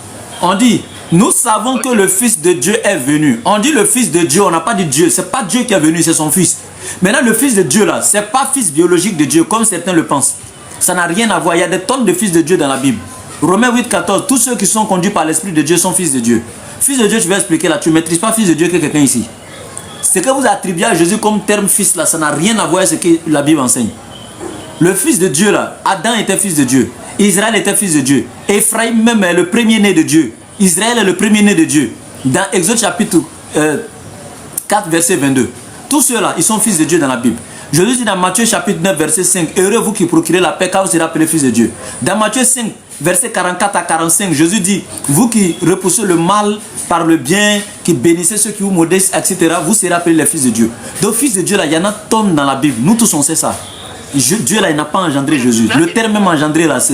On dit, nous savons que le Fils de Dieu est venu. On dit le Fils de Dieu, on n'a pas dit Dieu. C'est pas Dieu qui est venu, c'est son Fils. Maintenant, le Fils de Dieu là, c'est pas fils biologique de Dieu, comme certains le pensent. Ça n'a rien à voir. Il y a des tonnes de fils de Dieu dans la Bible. Romains 8, 14, tous ceux qui sont conduits par l'Esprit de Dieu sont fils de Dieu. Fils de Dieu, tu vas expliquer là, tu ne maîtrises pas fils de Dieu que quelqu'un ici. Ce que vous attribuez à Jésus comme terme fils là, ça n'a rien à voir avec ce que la Bible enseigne. Le fils de Dieu là, Adam était fils de Dieu. Israël était fils de Dieu. Ephraïm même est le premier-né de Dieu. Israël est le premier-né de Dieu. Dans Exode chapitre 4 verset 22. Tous ceux-là, ils sont fils de Dieu dans la Bible. Jésus dit dans Matthieu chapitre 9 verset 5, heureux vous qui procurez la paix car vous serez appelés fils de Dieu. Dans Matthieu 5 verset 44 à 45, Jésus dit, vous qui repoussez le mal par le bien, qui bénissez ceux qui vous modestent, etc., vous serez appelés les fils de Dieu. Donc fils de Dieu là, il y en a tonnes dans la Bible. Nous tous on sait ça. Dieu là, il n'a pas engendré Jésus. Le terme même engendré là, ça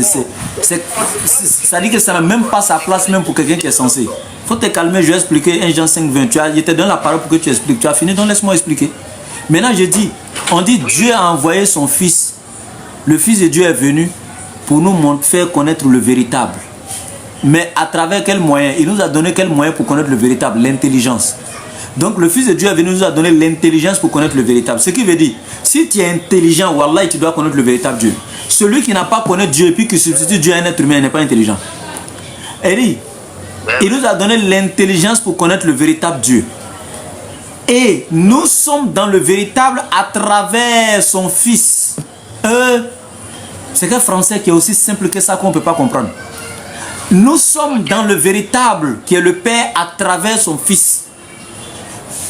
dit que ça n'a même pas sa place même pour quelqu'un qui est censé. Faut te calmer, je vais expliquer 1 Jean 5, 20. Je te donne la parole pour que tu expliques. Tu as fini, donc laisse-moi expliquer. Maintenant je dis, on dit Dieu a envoyé son Fils. Le Fils de Dieu est venu pour nous faire connaître le véritable. Mais à travers quel moyen? Il nous a donné quel moyen pour connaître le véritable? L'intelligence. Donc le Fils de Dieu est venu nous a donné l'intelligence pour connaître le véritable. Ce qui veut dire, si tu es intelligent, wallah, tu dois connaître le véritable Dieu. Celui qui n'a pas connu Dieu et puis qui substitue Dieu à un être humain n'est pas intelligent. Et dit, il nous a donné l'intelligence pour connaître le véritable Dieu. Et nous sommes dans le véritable à travers son Fils. C'est un français qui est aussi simple que ça qu'on ne peut pas comprendre. Nous sommes dans le véritable qui est le Père à travers son Fils.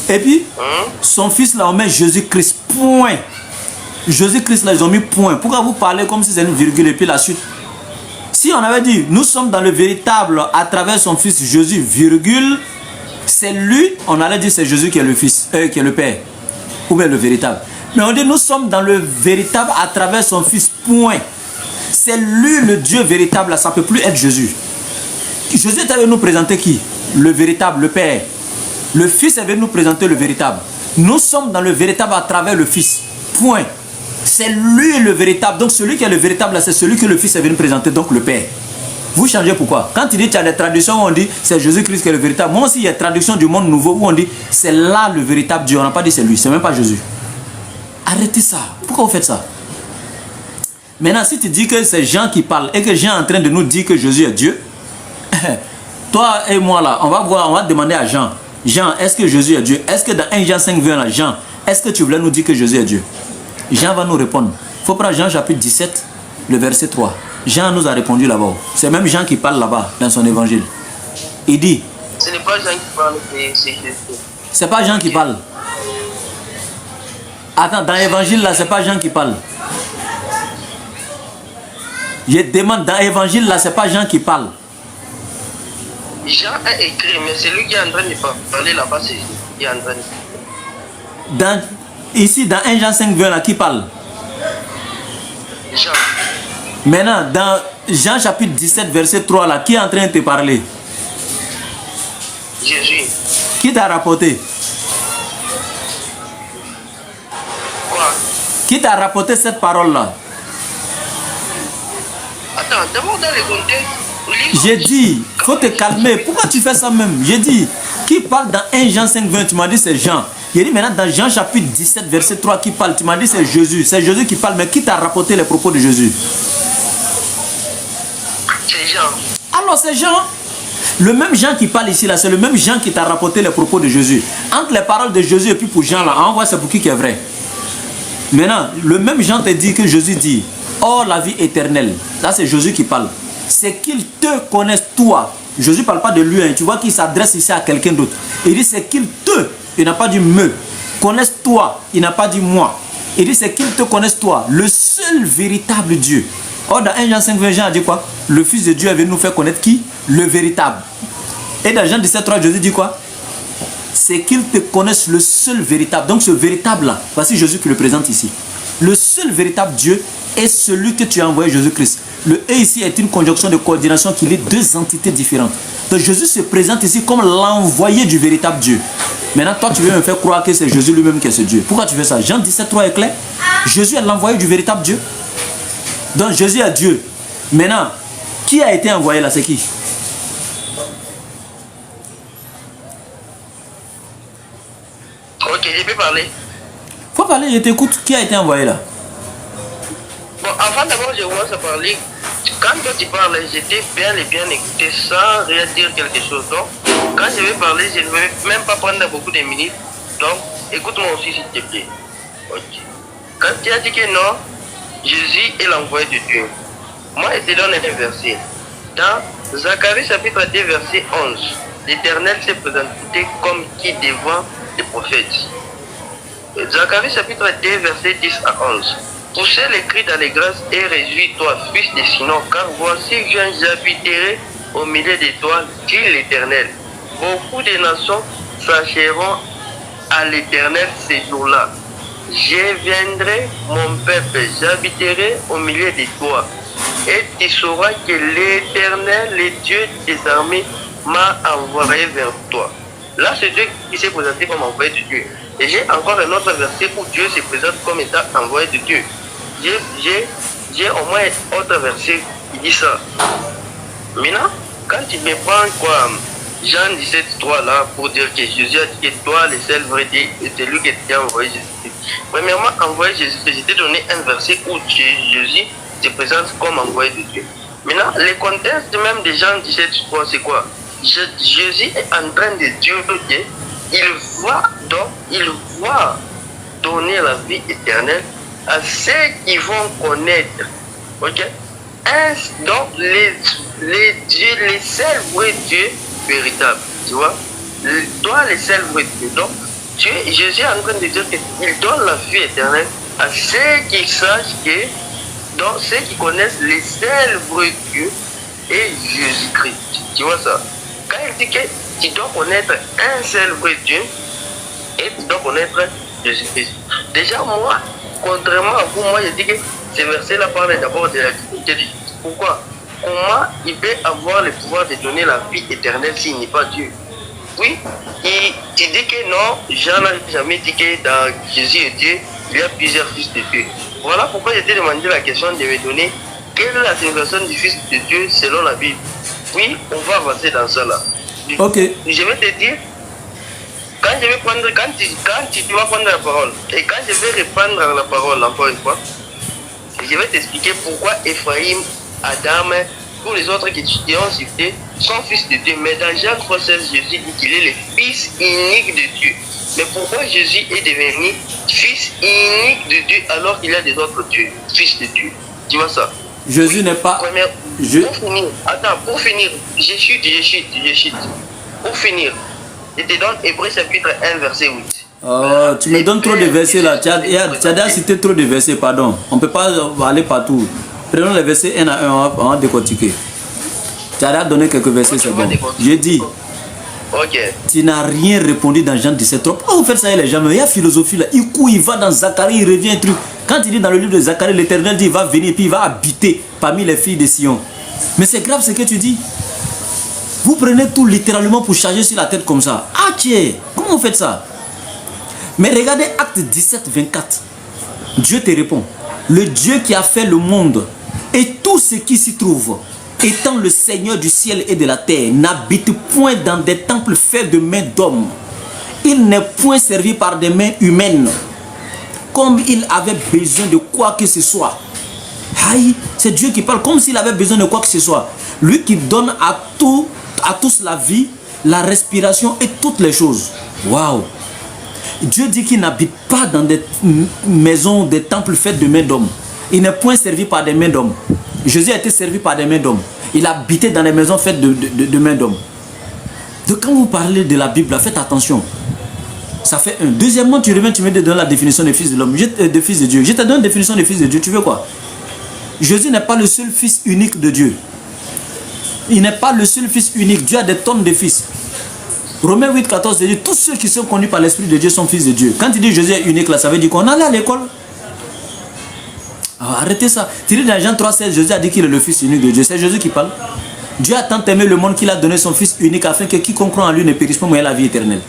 Et puis, son Fils là, on met Jésus-Christ, point. Jésus-Christ là, ils ont mis point. Pourquoi vous parlez comme si c'était une virgule et puis la suite? Si on avait dit, nous sommes dans le véritable à travers son Fils Jésus, virgule, c'est lui, on allait dire c'est Jésus qui est le Fils, qui est le Père, ou bien le véritable. Mais on dit, nous sommes dans le véritable à travers son Fils, point. C'est lui le Dieu véritable, là, ça ne peut plus être Jésus. Jésus est allé nous présenter qui? le véritable, le Père. Le Fils est venu nous présenter le véritable. Nous sommes dans le véritable à travers le Fils. Point. C'est lui le véritable. Donc celui qui est le véritable, c'est celui que le Fils est venu présenter, donc le Père. Vous changez pourquoi? Quand il dit, tu as des traductions où on dit c'est Jésus-Christ qui est le véritable. Moi aussi, il y a des traductions du monde nouveau où on dit c'est là le véritable Dieu. On n'a pas dit c'est lui, c'est même pas Jésus. Arrêtez ça. Pourquoi vous faites ça? Maintenant, si tu dis que c'est Jean qui parle et que Jean est en train de nous dire que Jésus est Dieu, toi et moi là, on va voir, on va demander à Jean. Jean, est-ce que Jésus est Dieu? Est-ce que dans 1 Jean 5, 20 là, Jean, est-ce que tu voulais nous dire que Jésus est Dieu? Jean va nous répondre. Il faut prendre Jean chapitre 17, le verset 3. Jean nous a répondu là-bas. C'est même Jean qui parle là-bas dans son évangile. Il dit. Ce n'est pas Jean qui parle, c'est Jésus. C'est pas Jean qui parle. Attends, dans l'évangile là, c'est pas Jean qui parle. Je demande, dans l'évangile là, c'est pas Jean qui parle. Jean a écrit, mais c'est lui qui est en train de parler là-bas, c'est lui qui est en train de... Ici, dans 1 Jean 5, 20 là, qui parle? Jean. Maintenant, dans Jean chapitre 17, verset 3 là, qui est en train de te parler? Jésus. Qui t'a rapporté? Quoi? Qui t'a rapporté cette parole là? Attends, d'abord dans les contextes. J'ai dit, faut te calmer. Pourquoi tu fais ça même? J'ai dit, qui parle dans 1 Jean 5, 20? Tu m'as dit c'est Jean. J'ai dit maintenant dans Jean chapitre 17, verset 3, qui parle? Tu m'as dit c'est Jésus. C'est Jésus qui parle, mais qui t'a rapporté les propos de Jésus? C'est Jean. Alors c'est Jean. Le même Jean qui parle ici là, c'est le même Jean qui t'a rapporté les propos de Jésus. Entre les paroles de Jésus et puis pour Jean là, on voit c'est pour qui est vrai. Maintenant, le même Jean te dit que Jésus dit, oh la vie éternelle. Là c'est Jésus qui parle. C'est qu'ils te connaissent toi. Jésus ne parle pas de lui, hein. Tu vois qu'il s'adresse ici à quelqu'un d'autre. Il dit c'est qu'ils te, il n'a pas dit me, connaissent toi, il n'a pas dit moi. Il dit c'est qu'ils te connaissent toi, le seul véritable Dieu. Or dans 1 Jean 5, 20, Jean a dit quoi? Le Fils de Dieu est venu nous faire connaître qui? Le véritable. Et dans Jean 17, 3, Jésus dit quoi? C'est qu'ils te connaissent le seul véritable. Donc ce véritable là, voici Jésus qui le présente ici. Le seul véritable Dieu est celui que tu as envoyé, Jésus-Christ. Le « et » ici est une conjonction de coordination qui lie deux entités différentes. Donc Jésus se présente ici comme l'envoyé du véritable Dieu. Maintenant, toi, tu veux me faire croire que c'est Jésus lui-même qui est ce Dieu. Pourquoi tu fais ça? Jean 17, 3 est clair. Jésus est l'envoyé du véritable Dieu. Donc Jésus est Dieu. Maintenant, qui a été envoyé là? C'est qui? Ok, je peux parler. Faut parler, je t'écoute. Qui a été envoyé là? Bon, avant d'abord, je commence à parler. Quand toi tu parles, j'étais bien et bien écouté sans rien dire quelque chose. Donc, quand je vais parler, je ne vais même pas prendre beaucoup de minutes. Donc, écoute-moi aussi s'il te plaît. Ok. Quand tu as dit que non, Jésus est l'envoyé de Dieu. Moi, je te donne un verset. Dans Zacharie chapitre 2, verset 11, l'Éternel s'est présenté comme qui devant les prophètes. Zacharie chapitre 2, verset 10 à 11. Poussez les cris d'allégresse et réjouis-toi, fils de Sinon, car voici j'habiterai au milieu de toi, dit l'Éternel. Beaucoup de nations s'achèveront à l'Éternel ces jours-là. Je viendrai, mon peuple, j'habiterai au milieu de toi. Et tu sauras que l'Éternel, le Dieu des armées, m'a envoyé vers toi. Là, c'est Dieu qui s'est présenté comme envoyé de Dieu. Et j'ai encore un autre verset où Dieu se présente comme étant envoyé de Dieu. J'ai au moins un autre verset qui dit ça. Maintenant, quand tu me prends quoi, Jean 17, 3 là, pour dire que Jésus a dit que toi, le seul vrai Dieu, c'est lui qui t'a envoyé Jésus. Premièrement, envoyé Jésus, je t'ai donné un verset où Jésus se présente comme envoyé de Dieu. Maintenant, le contexte même de Jean 17, 3, c'est quoi? Jésus est en train de dire qu'il va donner la vie éternelle à ceux qui vont connaître. Ok? Donc, les dieux, les seuls vrais dieux véritables. Tu vois? Toi, les seuls vrais dieux. Donc, Jésus est en train de dire qu'il donne la vie éternelle à ceux qui sachent que, donc, ceux qui connaissent les seuls vrais dieux et Jésus-Christ. Tu vois ça? Quand il dit que tu dois connaître un seul vrai Dieu et tu dois connaître Jésus-Christ. Déjà, moi, contrairement à vous, moi, je dis que ce verset-là parle d'abord de la divinité de Jésus. Pourquoi? comment il peut avoir le pouvoir de donner la vie éternelle s'il n'est pas Dieu? Oui, et tu dis que non, Jean n'a jamais dit que dans Jésus et Dieu, il y a plusieurs fils de Dieu. Voilà pourquoi je t'ai demandé la question de me donner quelle est la signification du fils de Dieu selon la Bible. Oui, on va avancer dans ça là. Ok. Je vais te dire, quand tu vas prendre la parole, et quand je vais reprendre la parole encore une fois, je vais t'expliquer pourquoi Ephraïm, Adam, tous les autres qui ont cité sont fils de Dieu. Mais dans Jean 3,16, Jésus dit qu'il est le fils unique de Dieu. Mais pourquoi Jésus est devenu fils unique de Dieu alors qu'il y a des autres dieux, fils de Dieu? Tu vois ça? Jésus n'est pas... Pour finir, je chute. Pour finir, je te donne Hébreux chapitre 1, verset 8. Oh, tu me donnes trop de versets là. Tu as déjà cité trop de versets, pardon. On ne peut pas aller partout. Prenons les versets 1 à 1, on va décortiquer. Tu as déjà donné quelques versets, c'est bon. J'ai dit, tu n'as rien répondu dans Jean 17. Pourquoi vous faites ça les gens? Il y a philosophie là. Il court, il va dans Zacharie, il revient un truc. Quand il dit dans le livre de Zacharie, l'Éternel dit il va venir puis il va habiter parmi les filles de Sion. Mais c'est grave ce que tu dis. Vous prenez tout littéralement pour charger sur la tête comme ça. Ah tiens, comment vous faites ça? Mais regardez Acte 17, 24. Dieu te répond. Le Dieu qui a fait le monde et tout ce qui s'y trouve, étant le Seigneur du ciel et de la terre, n'habite point dans des temples faits de mains d'hommes. Il n'est point servi par des mains humaines, comme il avait besoin de quoi que ce soit. Aïe, c'est Dieu qui parle comme s'il avait besoin de quoi que ce soit. Lui qui donne à tous la vie, la respiration et toutes les choses. Waouh! Dieu dit qu'il n'habite pas dans des maisons, des temples faits de mains d'hommes. Il n'est point servi par des mains d'hommes. Jésus a été servi par des mains d'hommes. Il habitait dans des maisons faites de mains d'hommes. Donc quand vous parlez de la Bible, faites attention. Ça fait un. Deuxièmement, tu reviens, tu me donnes la définition des fils de l'homme, de fils de Dieu. Je te donne une définition des fils de Dieu. Tu veux quoi? Jésus n'est pas le seul fils unique de Dieu. Il n'est pas le seul fils unique. Dieu a des tonnes de fils. Romains 8, 14 dit tous ceux qui sont connus par l'Esprit de Dieu sont fils de Dieu. Quand il dit Jésus est unique, là, ça veut dire qu'on allait à l'école. Arrêtez ça. Tu dis dans Jean 3, 16, Jésus a dit qu'il est le fils unique de Dieu. C'est Jésus qui parle. Dieu a tant aimé le monde qu'il a donné son fils unique afin que quiconque croit en lui ne périsse pas, mais ait la vie éternelle.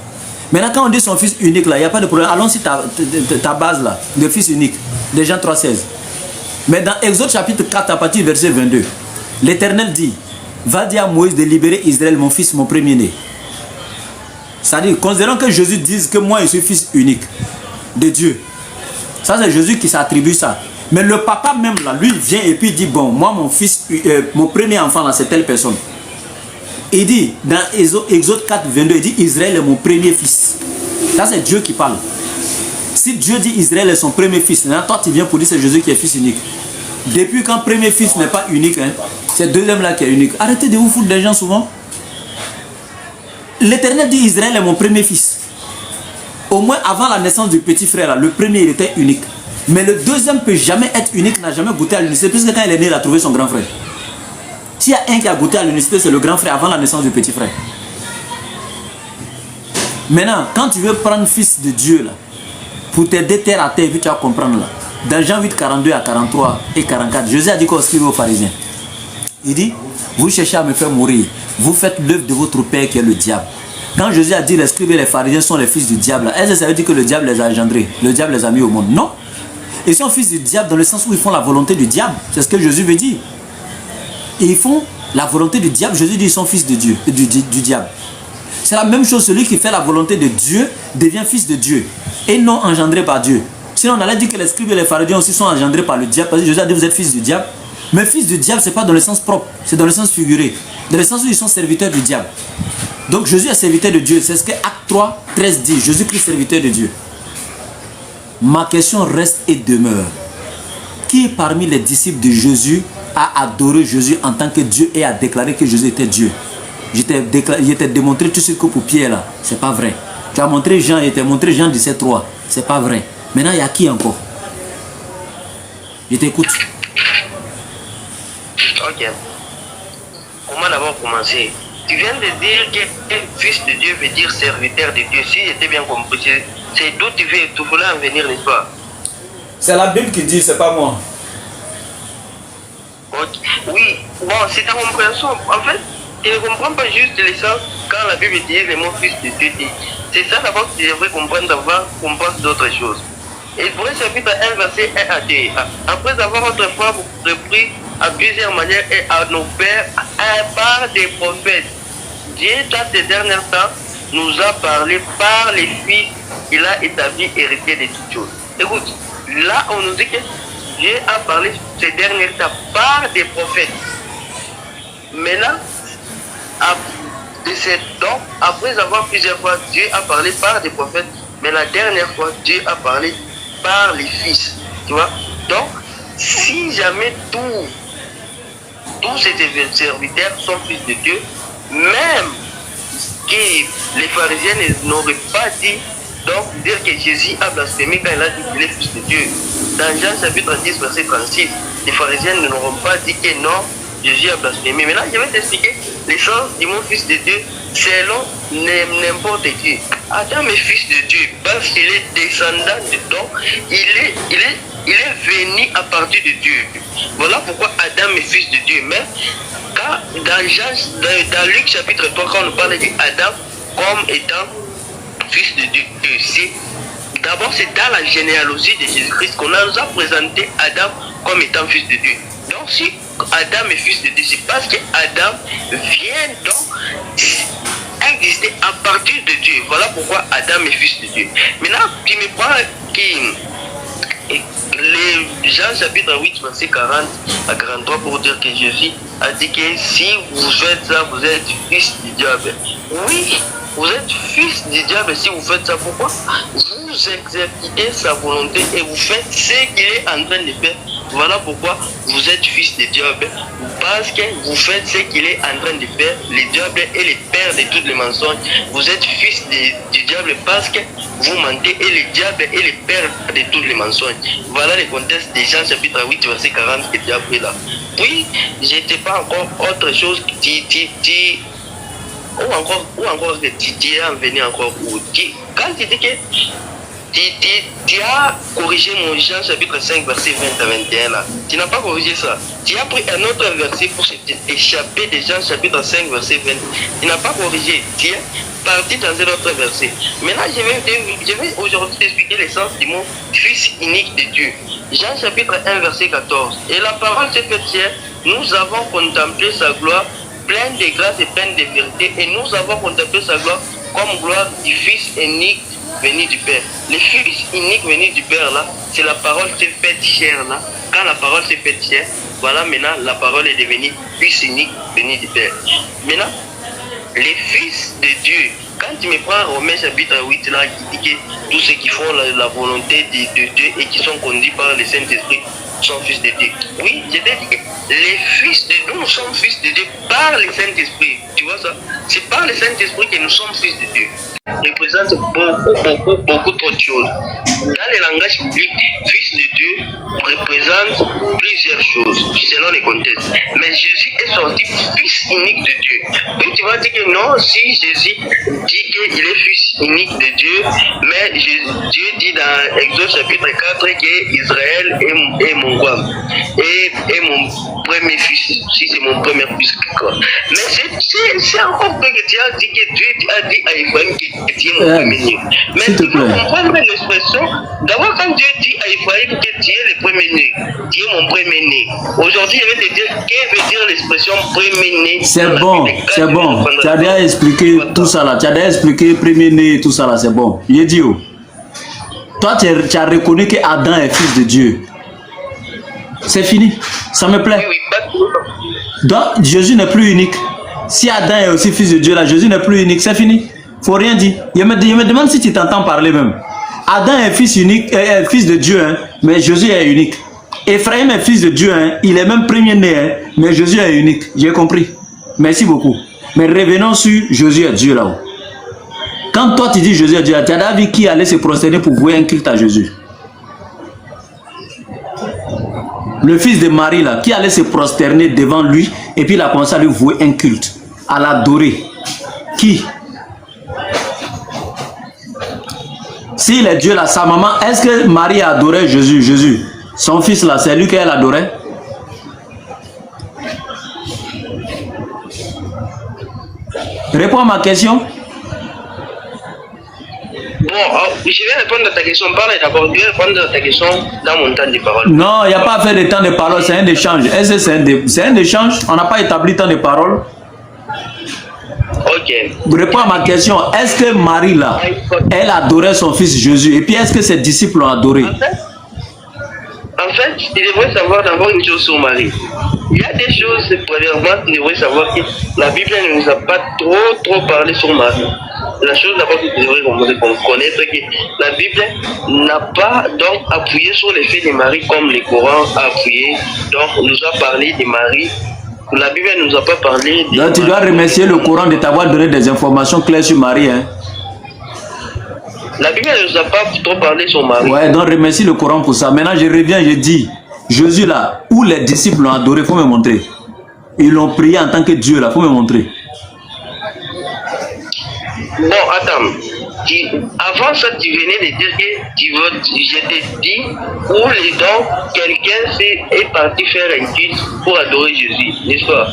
Maintenant, quand on dit son fils unique, là, il n'y a pas de problème. Allons-y ta base là, de fils unique, de Jean 3, 16. Mais dans Exode chapitre 4, à partir du verset 22, l'Éternel dit, va dire à Moïse de libérer Israël, mon fils, mon premier-né. C'est-à-dire, considérons que Jésus dise que moi je suis fils unique de Dieu. Ça c'est Jésus qui s'attribue ça. Mais le papa même là, lui vient et puis dit, bon, moi mon fils, mon premier enfant là, c'est telle personne. Il dit, dans Exode 4, 22, il dit, Israël est mon premier fils. Ça c'est Dieu qui parle. Si Dieu dit Israël est son premier fils, là, toi tu viens pour dire c'est Jésus qui est fils unique. Depuis quand premier fils n'est pas unique, hein, c'est le deuxième là qui est unique. Arrêtez de vous foutre des gens souvent. L'Éternel dit Israël est mon premier fils. Au moins avant la naissance du petit frère, là, le premier il était unique. Mais le deuxième ne peut jamais être unique, n'a jamais goûté à l'unicité, puisque quand il est né, il a trouvé son grand frère. S'il y a un qui a goûté à l'unicité, c'est le grand frère avant la naissance du petit frère. Maintenant, quand tu veux prendre fils de Dieu, là, pour t'aider terre à terre, tu vas comprendre là. Dans Jean 8, 42 à 43 et 44, Jésus a dit qu'on scribe aux pharisiens. Il dit, vous cherchez à me faire mourir. Vous faites l'œuvre de votre père qui est le diable. Quand Jésus a dit les scribes et les pharisiens sont les fils du diable, est-ce que ça veut dire que le diable les a engendrés? Le diable les a mis au monde? Non. Ils sont fils du diable dans le sens où ils font la volonté du diable. C'est ce que Jésus veut dire. Et ils font la volonté du diable. Jésus dit ils sont fils de Dieu, du diable. C'est la même chose, celui qui fait la volonté de Dieu devient fils de Dieu et non engendré par Dieu. Sinon on allait dire que les scribes et les pharisiens aussi sont engendrés par le diable, parce que Jésus a dit vous êtes fils du diable. Mais fils du diable, ce n'est pas dans le sens propre, c'est dans le sens figuré. Dans le sens où ils sont serviteurs du diable. Donc Jésus est serviteur de Dieu. C'est ce que Acte 3, 13 dit. Jésus-Christ serviteur de Dieu. Ma question reste et demeure. Qui parmi les disciples de Jésus a adoré Jésus en tant que Dieu et a déclaré que Jésus était Dieu? Je t'ai démontré tout ce que pour Pierre là. C'est pas vrai. Tu as montré Jean, il t'a montré Jean 17, 3. C'est pas vrai. Maintenant, il y a qui encore? Je t'écoute. Ok. Comment d'abord commencer? Tu viens de dire que fils de Dieu veut dire serviteur de Dieu. Si j'étais bien compris, c'est d'où tu voulais en venir, n'est-ce pas? C'est la Bible qui dit, c'est pas moi. Okay. Oui, Bon, c'est ta compréhension. En fait, tu ne comprends pas juste l'essence quand la Bible utilise le mot fils de Dieu. C'est ça d'abord que tu devrais comprendre avant qu'on pense d'autres choses. Et pour le chapitre 1, verset 1 à 2. Après avoir autrefois repris à plusieurs manières et à nos pères par des prophètes, Dieu, dans ces derniers temps, nous a parlé par les fils qu'il a établi héritiers de toutes choses. Écoute, là, on nous dit que Dieu a parlé ces derniers temps par des prophètes. Maintenant, donc, après avoir plusieurs fois, Dieu a parlé par des prophètes, mais la dernière fois, Dieu a parlé par les fils. Tu vois? Donc, si jamais tous ces serviteurs sont fils de Dieu, même que les pharisiens n'auraient pas dit, donc dire que Jésus a blasphémé quand il a dit qu'il est fils de Dieu. Dans Jean chapitre 10, verset 36, les pharisiens n'auront pas dit que non, Jésus a blasphémé. Mais là, je vais t'expliquer l'essence du mot fils de Dieu selon n'importe qui. Adam est fils de Dieu parce qu'il est descendant de donc il est venu à partir de Dieu. Voilà pourquoi Adam est fils de Dieu. Mais quand dans Luc chapitre 3, quand on parle d'Adam comme étant fils de Dieu, d'abord c'est dans la généalogie de Jésus-Christ qu'on nous a présenté Adam comme étant fils de Dieu. Donc si Adam est fils de Dieu, c'est parce que Adam vient donc exister à partir de Dieu. Voilà pourquoi Adam est fils de Dieu. Maintenant, tu me prends les Jean chapitre 8, verset 40 à 43 pour dire que Jésus a dit que si vous faites ça, vous êtes fils du diable. Oui, vous êtes fils du diable si vous faites ça. Pourquoi? Vous exécutez sa volonté et vous faites ce qu'il est en train de faire. Voilà pourquoi vous êtes fils du diable. Parce que vous faites ce qu'il est en train de faire. Le diable est le père de tous les mensonges. Vous êtes fils du diable parce que vous mentez et le diable est le père de tous les mensonges. Voilà le contexte de Jean chapitre 8, verset 40 que tu as pris là. Puis, je n'étais pas encore autre chose ou encore que tu es en venu encore où. Quand tu dis que tu as corrigé mon Jean chapitre 5 verset 20 à 21 là. Tu n'as pas corrigé ça. Tu as pris un autre verset pour t'échapper de Jean chapitre 5 verset 20. Tu n'as pas corrigé. Tu es parti dans un autre verset. Maintenant, je vais aujourd'hui t'expliquer l'essence du mot fils unique de Dieu. Jean chapitre 1 verset 14. Et la parole s'est faite chair, nous avons contemplé sa gloire, pleine de grâce et pleine de vérité. Et nous avons contemplé sa gloire comme gloire du fils unique venu du Père. Le fils unique venu du Père là, c'est la parole s'est faite chair là. Quand la parole s'est faite chair, voilà maintenant la parole est devenue fils unique venu du Père. Maintenant, les fils de Dieu, quand tu me prends Romains chapitre 8 là, qui dit que tous ceux qui font la volonté de Dieu et qui sont conduits par le Saint-Esprit sont fils de Dieu. Oui, je t'ai dit que les fils de Dieu, nous sommes fils de Dieu par le Saint-Esprit. Tu vois ça? C'est par le Saint-Esprit que nous sommes fils de Dieu. Représente beaucoup trop de choses. Dans le langage public, fils de Dieu représente plusieurs choses selon les contextes. Mais Jésus est sorti fils unique de Dieu. Puis tu vas dire que non, si Jésus dit qu'il est fils unique de Dieu, mais Dieu dit dans Exode chapitre 4 que Israël est mon roi et mon premier fils, si c'est mon premier fils. Mais c'est encore plus que tu as dit que Dieu a dit à Ibrahim que tu es mon premier-né. Mais tu peux comprendre l'expression. D'abord, quand Dieu dit à Ibrahim que tu es le premier-né, tu es mon premier-né. Aujourd'hui, je vais te dire que veut dire l'expression premier-né. C'est bon, c'est bon. Tu as déjà expliqué tout ça là. Tu as déjà expliqué premier-né et tout ça là, c'est bon. Il est dit où? Toi, tu as reconnu que Adam est fils de Dieu. C'est fini. Ça me plaît. Donc, Jésus n'est plus unique. Si Adam est aussi fils de Dieu, là, Jésus n'est plus unique. C'est fini. Faut rien dire. Je me demande si tu t'entends parler même. Adam est fils unique, fils de Dieu, hein, mais Jésus est unique. Ephraim est fils de Dieu, hein, il est même premier-né, hein, mais Jésus est unique. J'ai compris. Merci beaucoup. Mais revenons sur Jésus est Dieu là-haut. Quand toi tu dis Jésus est Dieu, tu as vu qui allait se prosterner pour vouer un culte à Jésus? Le fils de Marie là, qui allait se prosterner devant lui et puis il a commencé à lui vouer un culte, à l'adorer. Qui? S'il est Dieu là, sa maman, est-ce que Marie adorait Jésus? Jésus, son fils là, c'est lui qu'elle adorait? Réponds à ma question. Bon, je vais répondre à ta question. Parle d'abord, je vais répondre à ta question dans mon temps de parole. Non, il n'y a pas à faire de temps de parole, c'est un échange. Est-ce que c'est un échange? On n'a pas établi temps de parole. Ok. Réponds à ma question. Est-ce que Marie, là, elle adorait son fils Jésus? Et puis, est-ce que ses disciples l'ont adoré? En fait, il devrait savoir d'abord une chose sur Marie. Il y a des choses, premièrement, qu'il devrait savoir que la Bible ne nous a pas trop parlé sur Marie. La chose d'abord que vous devrez connaître, c'est que la Bible n'a pas donc appuyé sur les faits de Marie comme le Coran a appuyé. Donc, on nous a parlé de Marie. La Bible ne nous a pas parlé de Donc, tu dois remercier le Coran de t'avoir donné des informations claires sur Marie. Hein? La Bible ne nous a pas trop parlé sur Marie. Ouais, donc remercie le Coran pour ça. Maintenant, je reviens, je dis, Jésus là, où les disciples l'ont adoré, il faut me montrer. Ils l'ont prié en tant que Dieu là, il faut me montrer. Bon, attends. Avant ça, tu venais de dire que je t'ai dit où les dons, quelqu'un est parti faire un culte pour adorer Jésus, n'est-ce pas?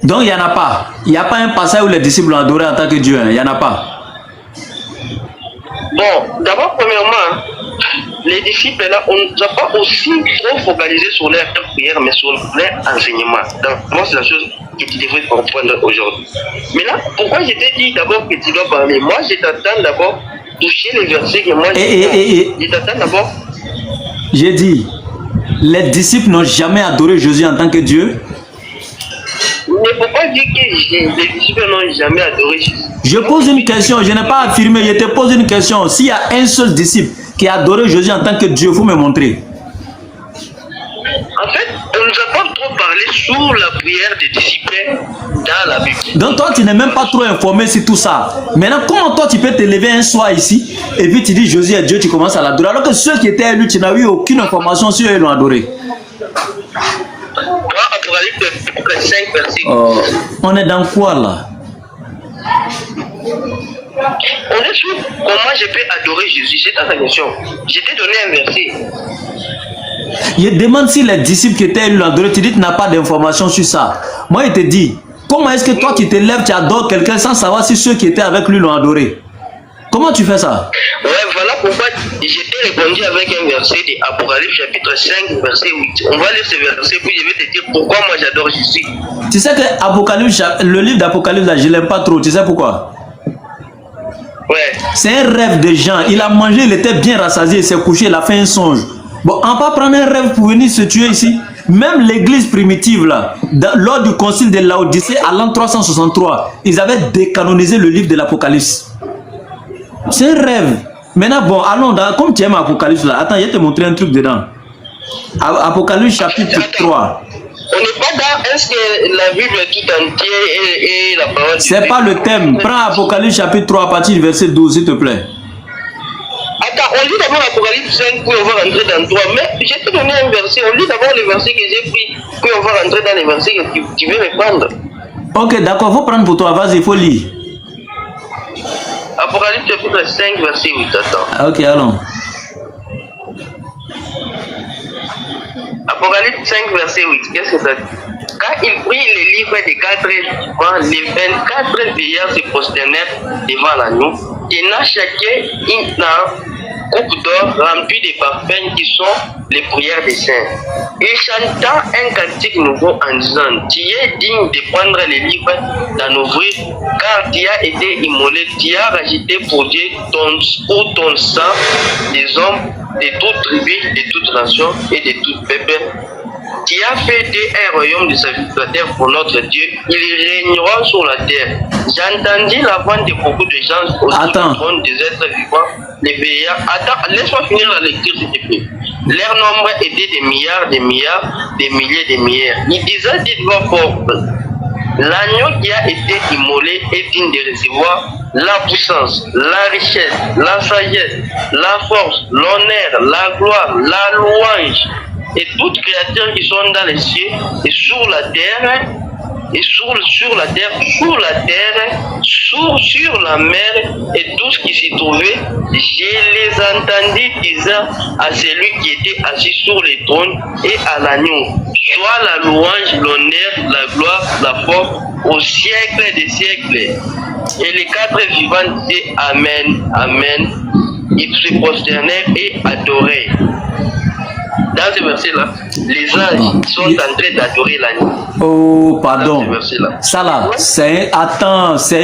Donc, il n'y en a pas. Il n'y a pas un passage où les disciples l'ont adoré en tant que Dieu. Hein. Il n'y en a pas. Bon, d'abord, premièrement, les disciples là, on ne nous a pas aussi trop focalisé sur leur prière, mais sur leur enseignement. Donc, moi, c'est la chose que tu devrais comprendre aujourd'hui. Mais là, pourquoi je t'ai dit d'abord que tu dois parler? Moi, je t'attends d'abord toucher les versets que moi je t'attends d'abord. J'ai dit, les disciples n'ont jamais adoré Jésus en tant que Dieu. Ne faut pas dire que les disciples n'ont jamais adoré Jésus. Je pose une question, je n'ai pas affirmé, je te pose une question. S'il y a un seul disciple qui a adoré Jésus en tant que Dieu, il faut me montrer. En fait, on ne nous a pas trop parlé sur la prière des disciples dans la Bible. Donc toi, tu n'es même pas trop informé sur tout ça. Maintenant, comment toi, tu peux te lever un soir ici et puis tu dis Jésus est Dieu, tu commences à l'adorer. Alors que ceux qui étaient élus, tu n'as eu aucune information sur eux, ils l'ont adoré. Apocalypse 5, verset. Oh, on est dans quoi là? On est sur comment je peux adorer Jésus. C'est ta question. Je t'ai donné un verset. Je demande si les disciples qui étaient élus l'ont adoré. Tu dis que tu n'as pas d'informations sur ça. Moi, je te dis, comment est-ce que toi, tu te lèves, tu adores quelqu'un sans savoir si ceux qui étaient avec lui l'ont adoré? Comment tu fais ça? Ouais, voilà pourquoi je t'ai répondu avec un verset de Apocalypse chapitre 5, verset 8. On va lire ce verset, puis je vais te dire pourquoi moi j'adore Jésus. Tu sais que Apocalypse, le livre d'Apocalypse, je ne l'aime pas trop. Tu sais pourquoi? Ouais. C'est un rêve de Jean. Il a mangé, il était bien rassasié, il s'est couché, il a fait un songe. Bon, on va prendre un rêve pour venir se tuer ici. Même l'église primitive, là, lors du concile de Laodicée, à l'an 363, ils avaient décanonisé le livre de l'Apocalypse. C'est un rêve. Maintenant, bon, allons dans, comme tu aimes Apocalypse, là, attends, je vais te montrer un truc dedans. Apocalypse chapitre 3. On n'est pas dans est-ce que la Bible est tout entière et la parole. C'est pas le thème. Prends Apocalypse chapitre 3 à partir du verset 12, s'il te plaît. Attends, on lit d'abord l'Apocalypse 5, puis on va rentrer dans 3. Mais je t'ai donné un verset. On lit d'abord les versets que j'ai pris, puis on va rentrer dans les versets que tu veux me prendre. Ok, d'accord, il faut prendre pour toi. Vas-y, il faut lire. Apocalypse chapitre 5, verset 8. Attends. Ok, allons. Apocalypse 5, verset 8. Qu'est-ce que ça dit? Quand il prit le livre des 4 vivants, les 24 vieillards se prosternèrent devant l'agneau, tenant chacun une coupe d'or remplie de parfums qui sont les prières des saints. Et chantant un cantique nouveau en disant, tu es digne de prendre les livres d'en ouvrir, car tu as été immolé, tu as rajouté pour Dieu pour ton sang des hommes de toute tribu, de toute nation et de tout peuple. Tu as fait un royaume de sacrificateurs pour notre Dieu. Ils régneront sur la terre. J'entendis la voix de beaucoup de gens au trône des êtres vivants, les veillards. Attends, laisse-moi finir la lecture s'il te plaît. Leur nombre était des milliards, des milliards, des milliers, des milliards. Ils disaient d'une voix forte, l'agneau qui a été immolé est digne de recevoir la puissance, la richesse, la sagesse, la force, l'honneur, la gloire, la louange. Et toutes créatures qui sont dans les cieux et sur la terre, et sur la mer et tout ce qui s'y trouvait, je les entendis disant à celui qui était assis sur le trône et à l'agneau, soit la louange, l'honneur, la gloire, la force au siècle des siècles. Et les 4 vivants disaient Amen, Amen. Ils se prosternèrent et adoraient. Dans ce verset-là, les anges sont en train d'adorer la nuit. Oh, pardon. Ça là, c'est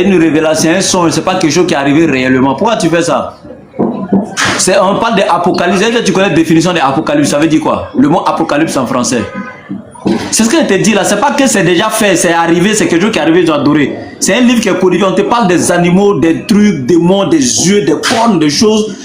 une révélation, c'est un son, c'est pas quelque chose qui est arrivé réellement. Pourquoi tu fais ça? On parle d'Apocalypse. Tu connais la définition d'Apocalypse, ça veut dire quoi? Le mot Apocalypse en français. C'est ce que je te dis là, c'est pas que c'est déjà fait, c'est arrivé, c'est quelque chose qui est arrivé, ils ont adoré. C'est un livre qui est codifié, on te parle des animaux, des trucs, des mondes, des yeux, des cornes, des choses.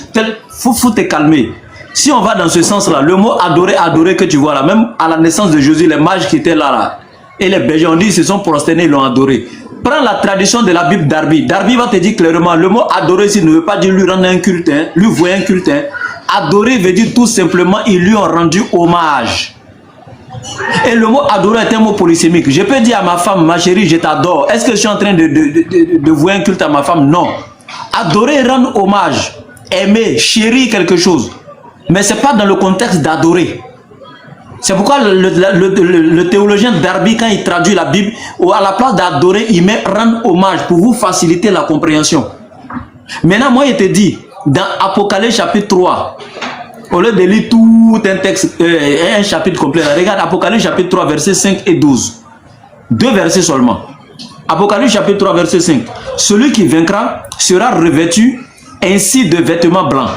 Faut te calmer. Si on va dans ce sens-là, le mot adorer, adorer que tu vois là, même à la naissance de Jésus, les mages qui étaient là, et les bergers, on dit, ils se sont prosternés, ils l'ont adoré. Prends la tradition de la Bible d'Arby. Darby va te dire clairement, le mot adorer, s'il ne veut pas dire lui rendre un culte, hein, lui vouer un culte. Hein. Adorer veut dire tout simplement, ils lui ont rendu hommage. Et le mot adorer est un mot polysémique. Je peux dire à ma femme, ma chérie, je t'adore. Est-ce que je suis en train de vouer un culte à ma femme? Non. Adorer, rendre hommage, aimer, chérir quelque chose. Mais ce n'est pas dans le contexte d'adorer. C'est pourquoi le théologien Darby, quand il traduit la Bible, à la place d'adorer, il met rendre hommage pour vous faciliter la compréhension. Maintenant, moi, je te dis, dans Apocalypse chapitre 3, au lieu de lire tout un texte, un chapitre complet, regarde Apocalypse chapitre 3, versets 5 et 12. 2 versets seulement. Apocalypse chapitre 3, verset 5. Celui qui vaincra sera revêtu ainsi de vêtements blancs.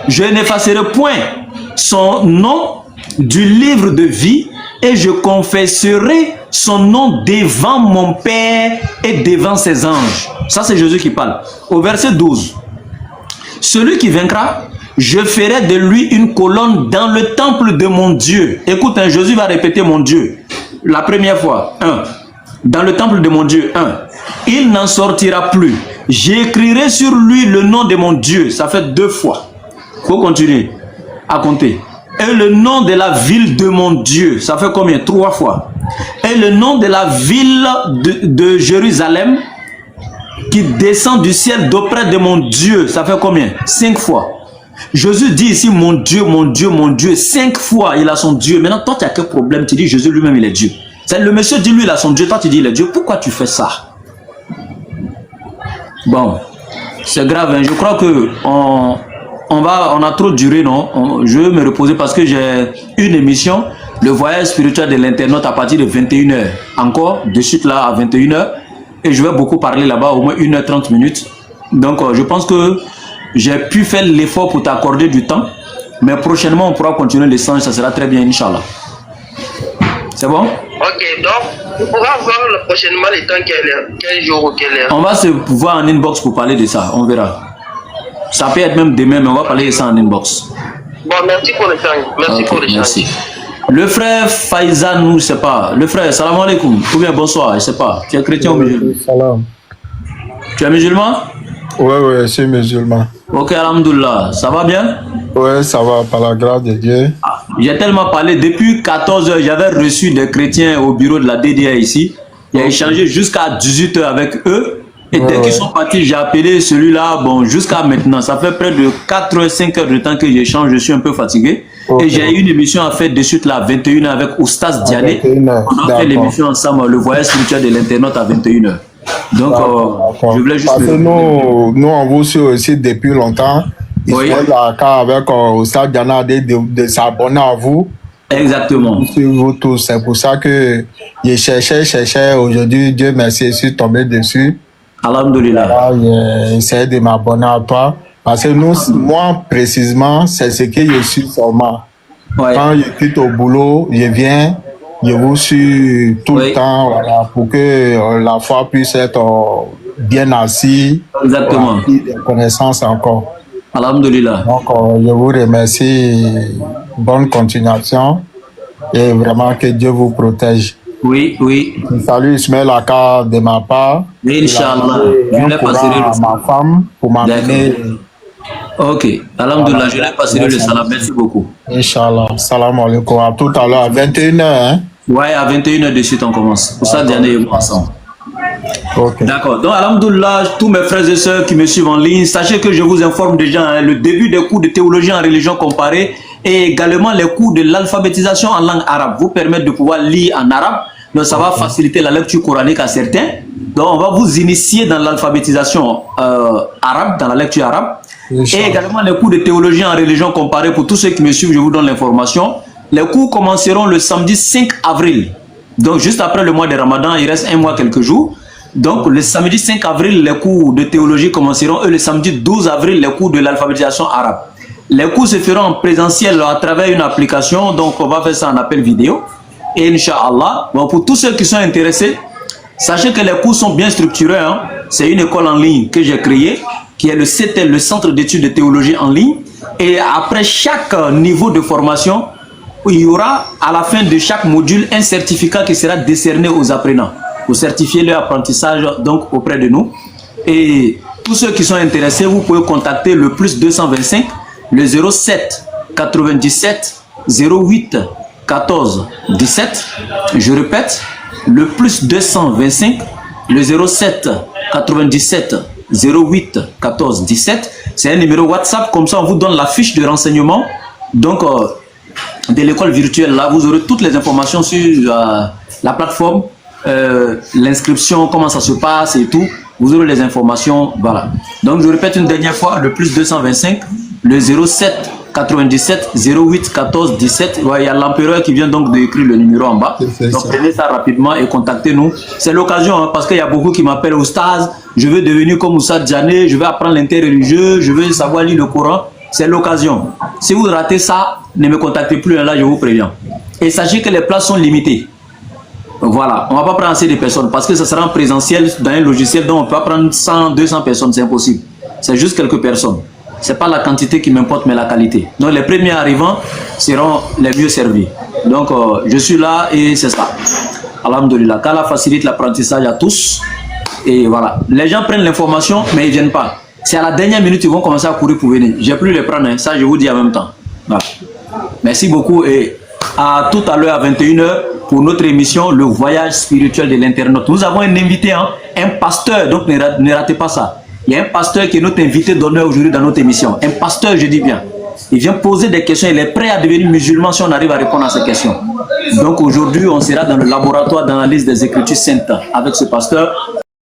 Je n'effacerai point son nom du livre de vie et je confesserai son nom devant mon Père et devant ses anges. Ça, c'est Jésus qui parle. Au verset 12. Celui qui vaincra, je ferai de lui une colonne dans le temple de mon Dieu. Écoute, hein, Jésus va répéter mon Dieu. La première fois, 1. Dans le temple de mon Dieu, 1. Il n'en sortira plus. J'écrirai sur lui le nom de mon Dieu. Ça fait 2 fois. Il faut continuer à compter. Et le nom de la ville de mon Dieu. Ça fait combien? 3 fois. Et le nom de la ville de Jérusalem qui descend du ciel d'auprès de mon Dieu. Ça fait combien? 5 fois. Jésus dit ici mon Dieu, mon Dieu, mon Dieu. 5 fois il a son Dieu. Maintenant, toi, tu as quel problème? Tu dis Jésus lui-même il est Dieu. Le monsieur dit lui il a son Dieu. Toi, tu dis il est Dieu. Pourquoi tu fais ça? Bon, c'est grave. Hein? Je crois que on a trop duré, non? Je vais me reposer parce que j'ai une émission, le voyage spirituel de l'internaute à partir de 21h. Encore, de suite là à 21h. Et je vais beaucoup parler là-bas, au moins 1h30 minutes. Donc, je pense que j'ai pu faire l'effort pour t'accorder du temps. Mais prochainement, on pourra continuer l'échange, ça sera très bien, Inch'Allah. C'est bon? Ok, donc, on pourra voir prochainement les temps, quel jour ou quelle heure. On va se voir en inbox pour parler de ça, on verra. Ça peut être même demain, mais on va parler de ça en inbox. Bon, merci pour l'échange. Merci pour l'échange. Merci. Le frère Faïzan, je ne sais pas. Le frère, salam alaikum. Ou bien bonsoir, je ne sais pas. Tu es chrétien ou musulman? Salam. Tu es musulman? Oui, je suis musulman. Ok, alhamdoulilah. Ça va bien? Oui, ça va, par la grâce de Dieu. J'ai tellement parlé. Depuis 14h, j'avais reçu des chrétiens au bureau de la DDA ici. J'ai échangé jusqu'à 18h avec eux. Et dès qu'ils sont partis, j'ai appelé celui-là, bon, jusqu'à maintenant. Ça fait près de 4-5 heures de temps que j'échange, je suis un peu fatigué. Et j'ai eu une émission à faire de suite là, à 21h avec Oustaz Diané. On a fait l'émission ensemble, le voyage spirituel de l'internaute à 21h. Donc, je voulais juste... Parce que nous, on vous suit aussi depuis longtemps. Il faut d'accord avec Oustaz Diané de s'abonner à vous. Exactement. Vous tous, c'est pour ça que je cherchais. Aujourd'hui, Dieu merci, je suis tombé dessus. Alhamdoulilah. J'ai essayé de m'abonner à toi. Parce que moi, précisément, c'est ce que je suis seulement. Quand je quitte au boulot, je viens, je vous suis tout le temps, voilà, pour que la foi puisse être bien assise. Exactement. Des connaissances encore. Alhamdoulilah. Donc, je vous remercie. Bonne continuation. Et vraiment que Dieu vous protège. Oui. Salut Ismaël Aka de ma part. Inch'Allah. Je l'ai passé à ma femme pour m'amener. Ok. Alhamdoulilah, je l'ai passé le salam. Merci beaucoup. Inch'Allah. Salam alaikum. À tout à l'heure, à 21h. Hein? Ouais, à 21h de suite, on commence. Pour ça, Diane et moi ensemble. Okay. D'accord. Donc, alhamdoulilah, tous mes frères et sœurs qui me suivent en ligne, sachez que je vous informe déjà, hein, le début des cours de théologie en religion comparée et également les cours de l'alphabétisation en langue arabe vous permettent de pouvoir lire en arabe Donc ça va faciliter la lecture coranique à certains. Donc on va vous initier dans l'alphabétisation arabe, dans la lecture arabe. Et également les cours de théologie en religion comparée. Pour tous ceux qui me suivent, je vous donne l'information. Les cours commenceront le samedi 5 avril. Donc juste après le mois de Ramadan, il reste un mois, quelques jours. Donc le samedi 5 avril, les cours de théologie commenceront. Et le samedi 12 avril, les cours de l'alphabétisation arabe. Les cours se feront en présentiel à travers une application. Donc on va faire ça en appel vidéo. Et Inch'Allah, bon, pour tous ceux qui sont intéressés, sachez que les cours sont bien structurés. Hein. C'est une école en ligne que j'ai créée, qui est le CETEL, le Centre d'études de théologie en ligne. Et après chaque niveau de formation, il y aura à la fin de chaque module un certificat qui sera décerné aux apprenants pour certifier leur apprentissage donc auprès de nous. Et tous ceux qui sont intéressés, vous pouvez contacter le plus 225, le 07 97 08 14 17. Je répète, le plus 225, le 07 97 08 14 17. C'est un numéro WhatsApp, comme ça on vous donne la fiche de renseignement donc de l'école virtuelle. Là, vous aurez toutes les informations sur la plateforme, l'inscription, comment ça se passe et tout. Vous aurez les informations, voilà. Donc je répète une dernière fois, le plus 225, le 07 97 08 14 17. Il y a l'empereur qui vient donc d'écrire le numéro en bas. Donc prenez ça rapidement et contactez-nous. C'est l'occasion, hein, parce qu'il y a beaucoup qui m'appellent Oustaz. Je veux devenir comme Oustaz Djané, je veux apprendre l'interreligieux, je veux savoir lire le Coran. C'est l'occasion. Si vous ratez ça, ne me contactez plus, là je vous préviens. Et sachez que les places sont limitées. Voilà, on ne va pas prendre assez de personnes parce que ça sera en présentiel dans un logiciel, donc on peut pas prendre 100, 200 personnes, c'est impossible. C'est juste quelques personnes. Ce n'est pas la quantité qui m'importe, mais la qualité. Donc les premiers arrivants seront les mieux servis. Donc je suis là et c'est ça. Alhamdulillah. Qu'Allah facilite l'apprentissage à tous. Et voilà. Les gens prennent l'information, mais ils ne viennent pas. C'est à la dernière minute qu'ils vont commencer à courir pour venir. Je n'ai plus les prendre, hein. Ça je vous dis en même temps. Voilà. Merci beaucoup et à tout à l'heure à 21 h pour notre émission Le Voyage spirituel de l'internaute. Nous avons un invité, hein, un pasteur, donc ne ratez pas ça. Il y a un pasteur qui est notre invité d'honneur aujourd'hui dans notre émission. Un pasteur, je dis bien. Il vient poser des questions, il est prêt à devenir musulman si on arrive à répondre à ces questions. Donc aujourd'hui, on sera dans le laboratoire d'analyse des Écritures saintes avec ce pasteur.